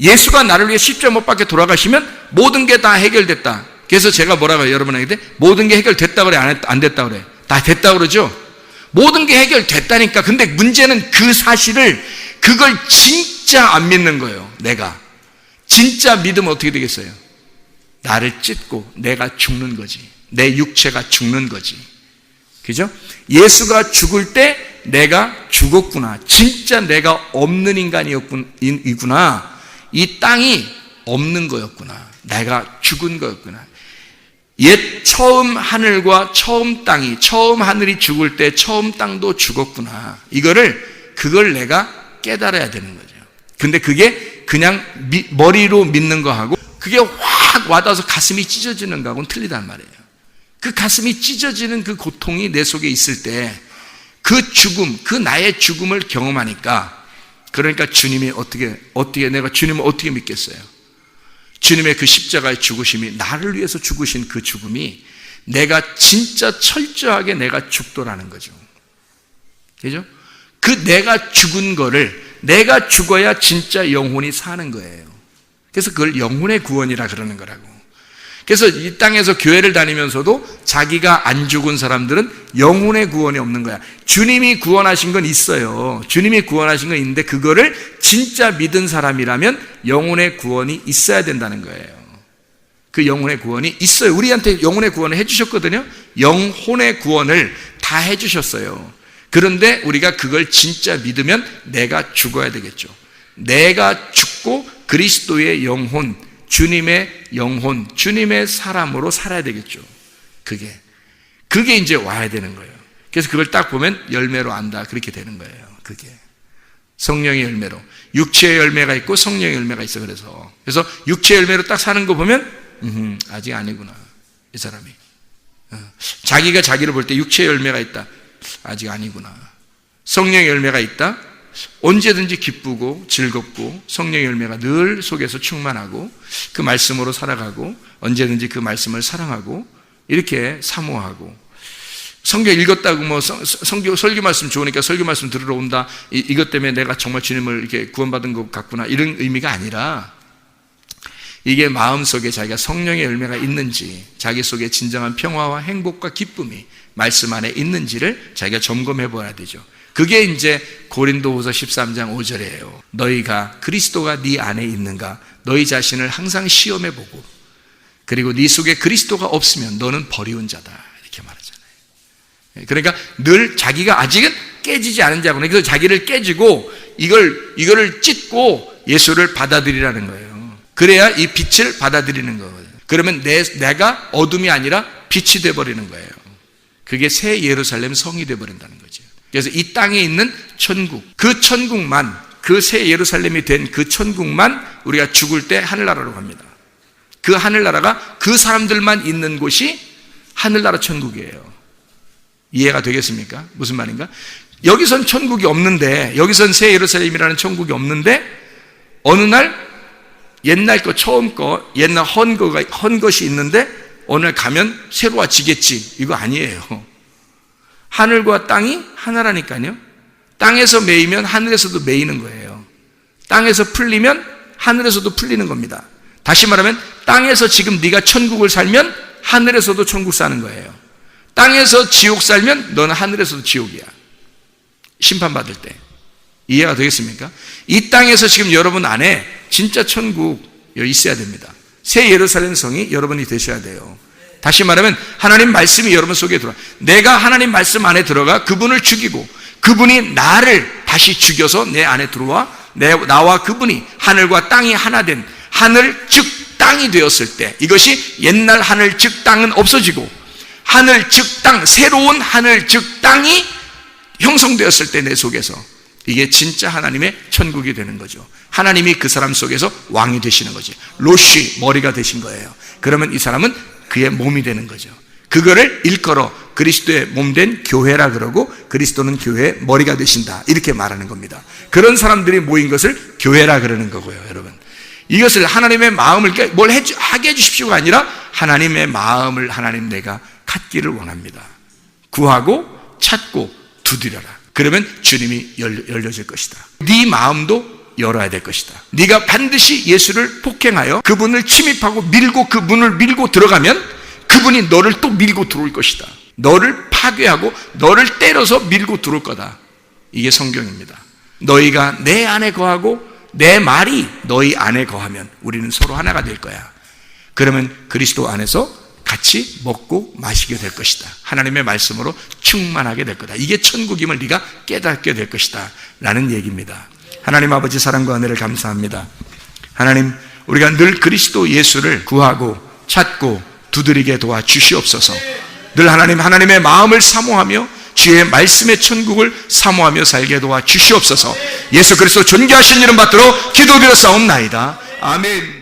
Speaker 1: 예수가 나를 위해 십자가 못 박혀 돌아가시면 모든 게 다 해결됐다. 그래서 제가 뭐라고 해요, 여러분에게? 모든 게 해결됐다 그래, 안 됐다 그래? 다 됐다 그러죠? 모든 게 해결됐다니까. 근데 문제는 그 사실을, 그걸 진짜 안 믿는 거예요, 내가. 진짜 믿으면 어떻게 되겠어요? 나를 찢고 내가 죽는 거지. 내 육체가 죽는 거지. 그죠? 예수가 죽을 때 내가 죽었구나. 진짜 내가 없는 인간이구나. 이 땅이 없는 거였구나. 내가 죽은 거였구나. 처음 하늘과 처음 땅이, 처음 하늘이 죽을 때 처음 땅도 죽었구나. 그걸 내가 깨달아야 되는 거죠. 근데 그게 그냥 머리로 믿는 거하고 그게 확 와닿아서 가슴이 찢어지는 거하고는 틀리단 말이에요. 그 가슴이 찢어지는 그 고통이 내 속에 있을 때 그 죽음, 그 나의 죽음을 경험하니까, 그러니까 주님이 어떻게 내가 주님을 어떻게 믿겠어요? 주님의 그 십자가의 죽으심이, 나를 위해서 죽으신 그 죽음이 내가 진짜 철저하게 내가 죽도라는 거죠. 그죠? 그 내가 죽은 거를, 내가 죽어야 진짜 영혼이 사는 거예요. 그래서 그걸 영혼의 구원이라 그러는 거라고. 그래서 이 땅에서 교회를 다니면서도 자기가 안 죽은 사람들은 영혼의 구원이 없는 거야. 주님이 구원하신 건 있어요. 주님이 구원하신 건 있는데 그거를 진짜 믿은 사람이라면 영혼의 구원이 있어야 된다는 거예요. 그 영혼의 구원이 있어요. 우리한테 영혼의 구원을 해주셨거든요. 영혼의 구원을 다 해주셨어요. 그런데 우리가 그걸 진짜 믿으면 내가 죽어야 되겠죠. 내가 죽고 그리스도의 영혼, 주님의 영혼, 주님의 사람으로 살아야 되겠죠. 그게 이제 와야 되는 거예요. 그래서 그걸 딱 보면 열매로 안다, 그렇게 되는 거예요. 그게 성령의 열매로, 육체의 열매가 있고 성령의 열매가 있어. 그래서 육체의 열매로 딱 사는 거 보면 아직 아니구나, 이 사람이. 자기가 자기를 볼 때 육체의 열매가 있다, 아직 아니구나. 성령의 열매가 있다, 언제든지 기쁘고 즐겁고 성령의 열매가 늘 속에서 충만하고 그 말씀으로 살아가고 언제든지 그 말씀을 사랑하고 이렇게 사모하고, 성경 읽었다고 뭐 설교 말씀 좋으니까 설교 말씀 들으러 온다, 이것 때문에 내가 정말 주님을 이렇게 구원받은 것 같구나, 이런 의미가 아니라, 이게 마음속에 자기가 성령의 열매가 있는지, 자기 속에 진정한 평화와 행복과 기쁨이 말씀 안에 있는지를 자기가 점검해 봐야 되죠. 그게 이제 고린도후서 13장 5절이에요. 너희가 그리스도가 네 안에 있는가, 너희 자신을 항상 시험해 보고, 그리고 네 속에 그리스도가 없으면 너는 버리운 자다, 이렇게 말하잖아요. 그러니까 늘 자기가 아직은 깨지지 않은 자구나. 그래서 자기를 깨지고 이거를 찢고 예수를 받아들이라는 거예요. 그래야 이 빛을 받아들이는 거거든요. 그러면 내가 어둠이 아니라 빛이 되어버리는 거예요. 그게 새 예루살렘 성이 되어버린다는 거죠. 그래서 이 땅에 있는 천국, 그 천국만, 그 새 예루살렘이 된 그 천국만 우리가 죽을 때 하늘나라로 갑니다. 그 하늘나라가 그 사람들만 있는 곳이 하늘나라 천국이에요. 이해가 되겠습니까? 무슨 말인가? 여기선 천국이 없는데, 여기선 새 예루살렘이라는 천국이 없는데, 어느 날 옛날 거, 처음 거, 옛날 헌 것이 있는데 어느 날 가면 새로워지겠지. 이거 아니에요. 하늘과 땅이 하나라니까요. 땅에서 매이면 하늘에서도 매이는 거예요. 땅에서 풀리면 하늘에서도 풀리는 겁니다. 다시 말하면 땅에서 지금 네가 천국을 살면 하늘에서도 천국 사는 거예요. 땅에서 지옥 살면 너는 하늘에서도 지옥이야. 심판받을 때. 이해가 되겠습니까? 이 땅에서 지금 여러분 안에 진짜 천국 있어야 됩니다. 새 예루살렘 성이 여러분이 되셔야 돼요. 다시 말하면 하나님 말씀이 여러분 속에 들어와. 내가 하나님 말씀 안에 들어가 그분을 죽이고 그분이 나를 다시 죽여서 내 안에 들어와 나와 그분이 하늘과 땅이 하나 된 하늘 즉 땅이 되었을 때, 이것이 옛날 하늘 즉 땅은 없어지고 하늘 즉 땅, 새로운 하늘 즉 땅이 형성되었을 때 내 속에서, 이게 진짜 하나님의 천국이 되는 거죠. 하나님이 그 사람 속에서 왕이 되시는 거지. 로쉬, 머리가 되신 거예요. 그러면 이 사람은 그의 몸이 되는 거죠. 그거를 일컬어 그리스도의 몸된 교회라 그러고, 그리스도는 교회의 머리가 되신다, 이렇게 말하는 겁니다. 그런 사람들이 모인 것을 교회라 그러는 거고요. 여러분, 이것을 하나님의 마음을 뭘 하게 해주십시오가 아니라 하나님의 마음을 하나님 내가 갖기를 원합니다. 구하고 찾고 두드려라. 그러면 주님이 열려질 것이다. 네 마음도 열어야 될 것이다. 네가 반드시 예수를 폭행하여 그분을 침입하고 밀고 그 문을 밀고 들어가면 그분이 너를 또 밀고 들어올 것이다. 너를 파괴하고 너를 때려서 밀고 들어올 거다. 이게 성경입니다. 너희가 내 안에 거하고 내 말이 너희 안에 거하면 우리는 서로 하나가 될 거야. 그러면 그리스도 안에서 같이 먹고 마시게 될 것이다. 하나님의 말씀으로 충만하게 될 거다. 이게 천국임을 네가 깨닫게 될 것이다 라는 얘기입니다. 하나님 아버지 사랑과 은혜를 감사합니다. 하나님, 우리가 늘 그리스도 예수를 구하고 찾고 두드리게 도와주시옵소서. 늘 하나님의 마음을 사모하며 주의 말씀의 천국을 사모하며 살게 도와주시옵소서. 예수 그리스도 존귀하신 이름 받들어 기도드렸사옵나이다. 아멘.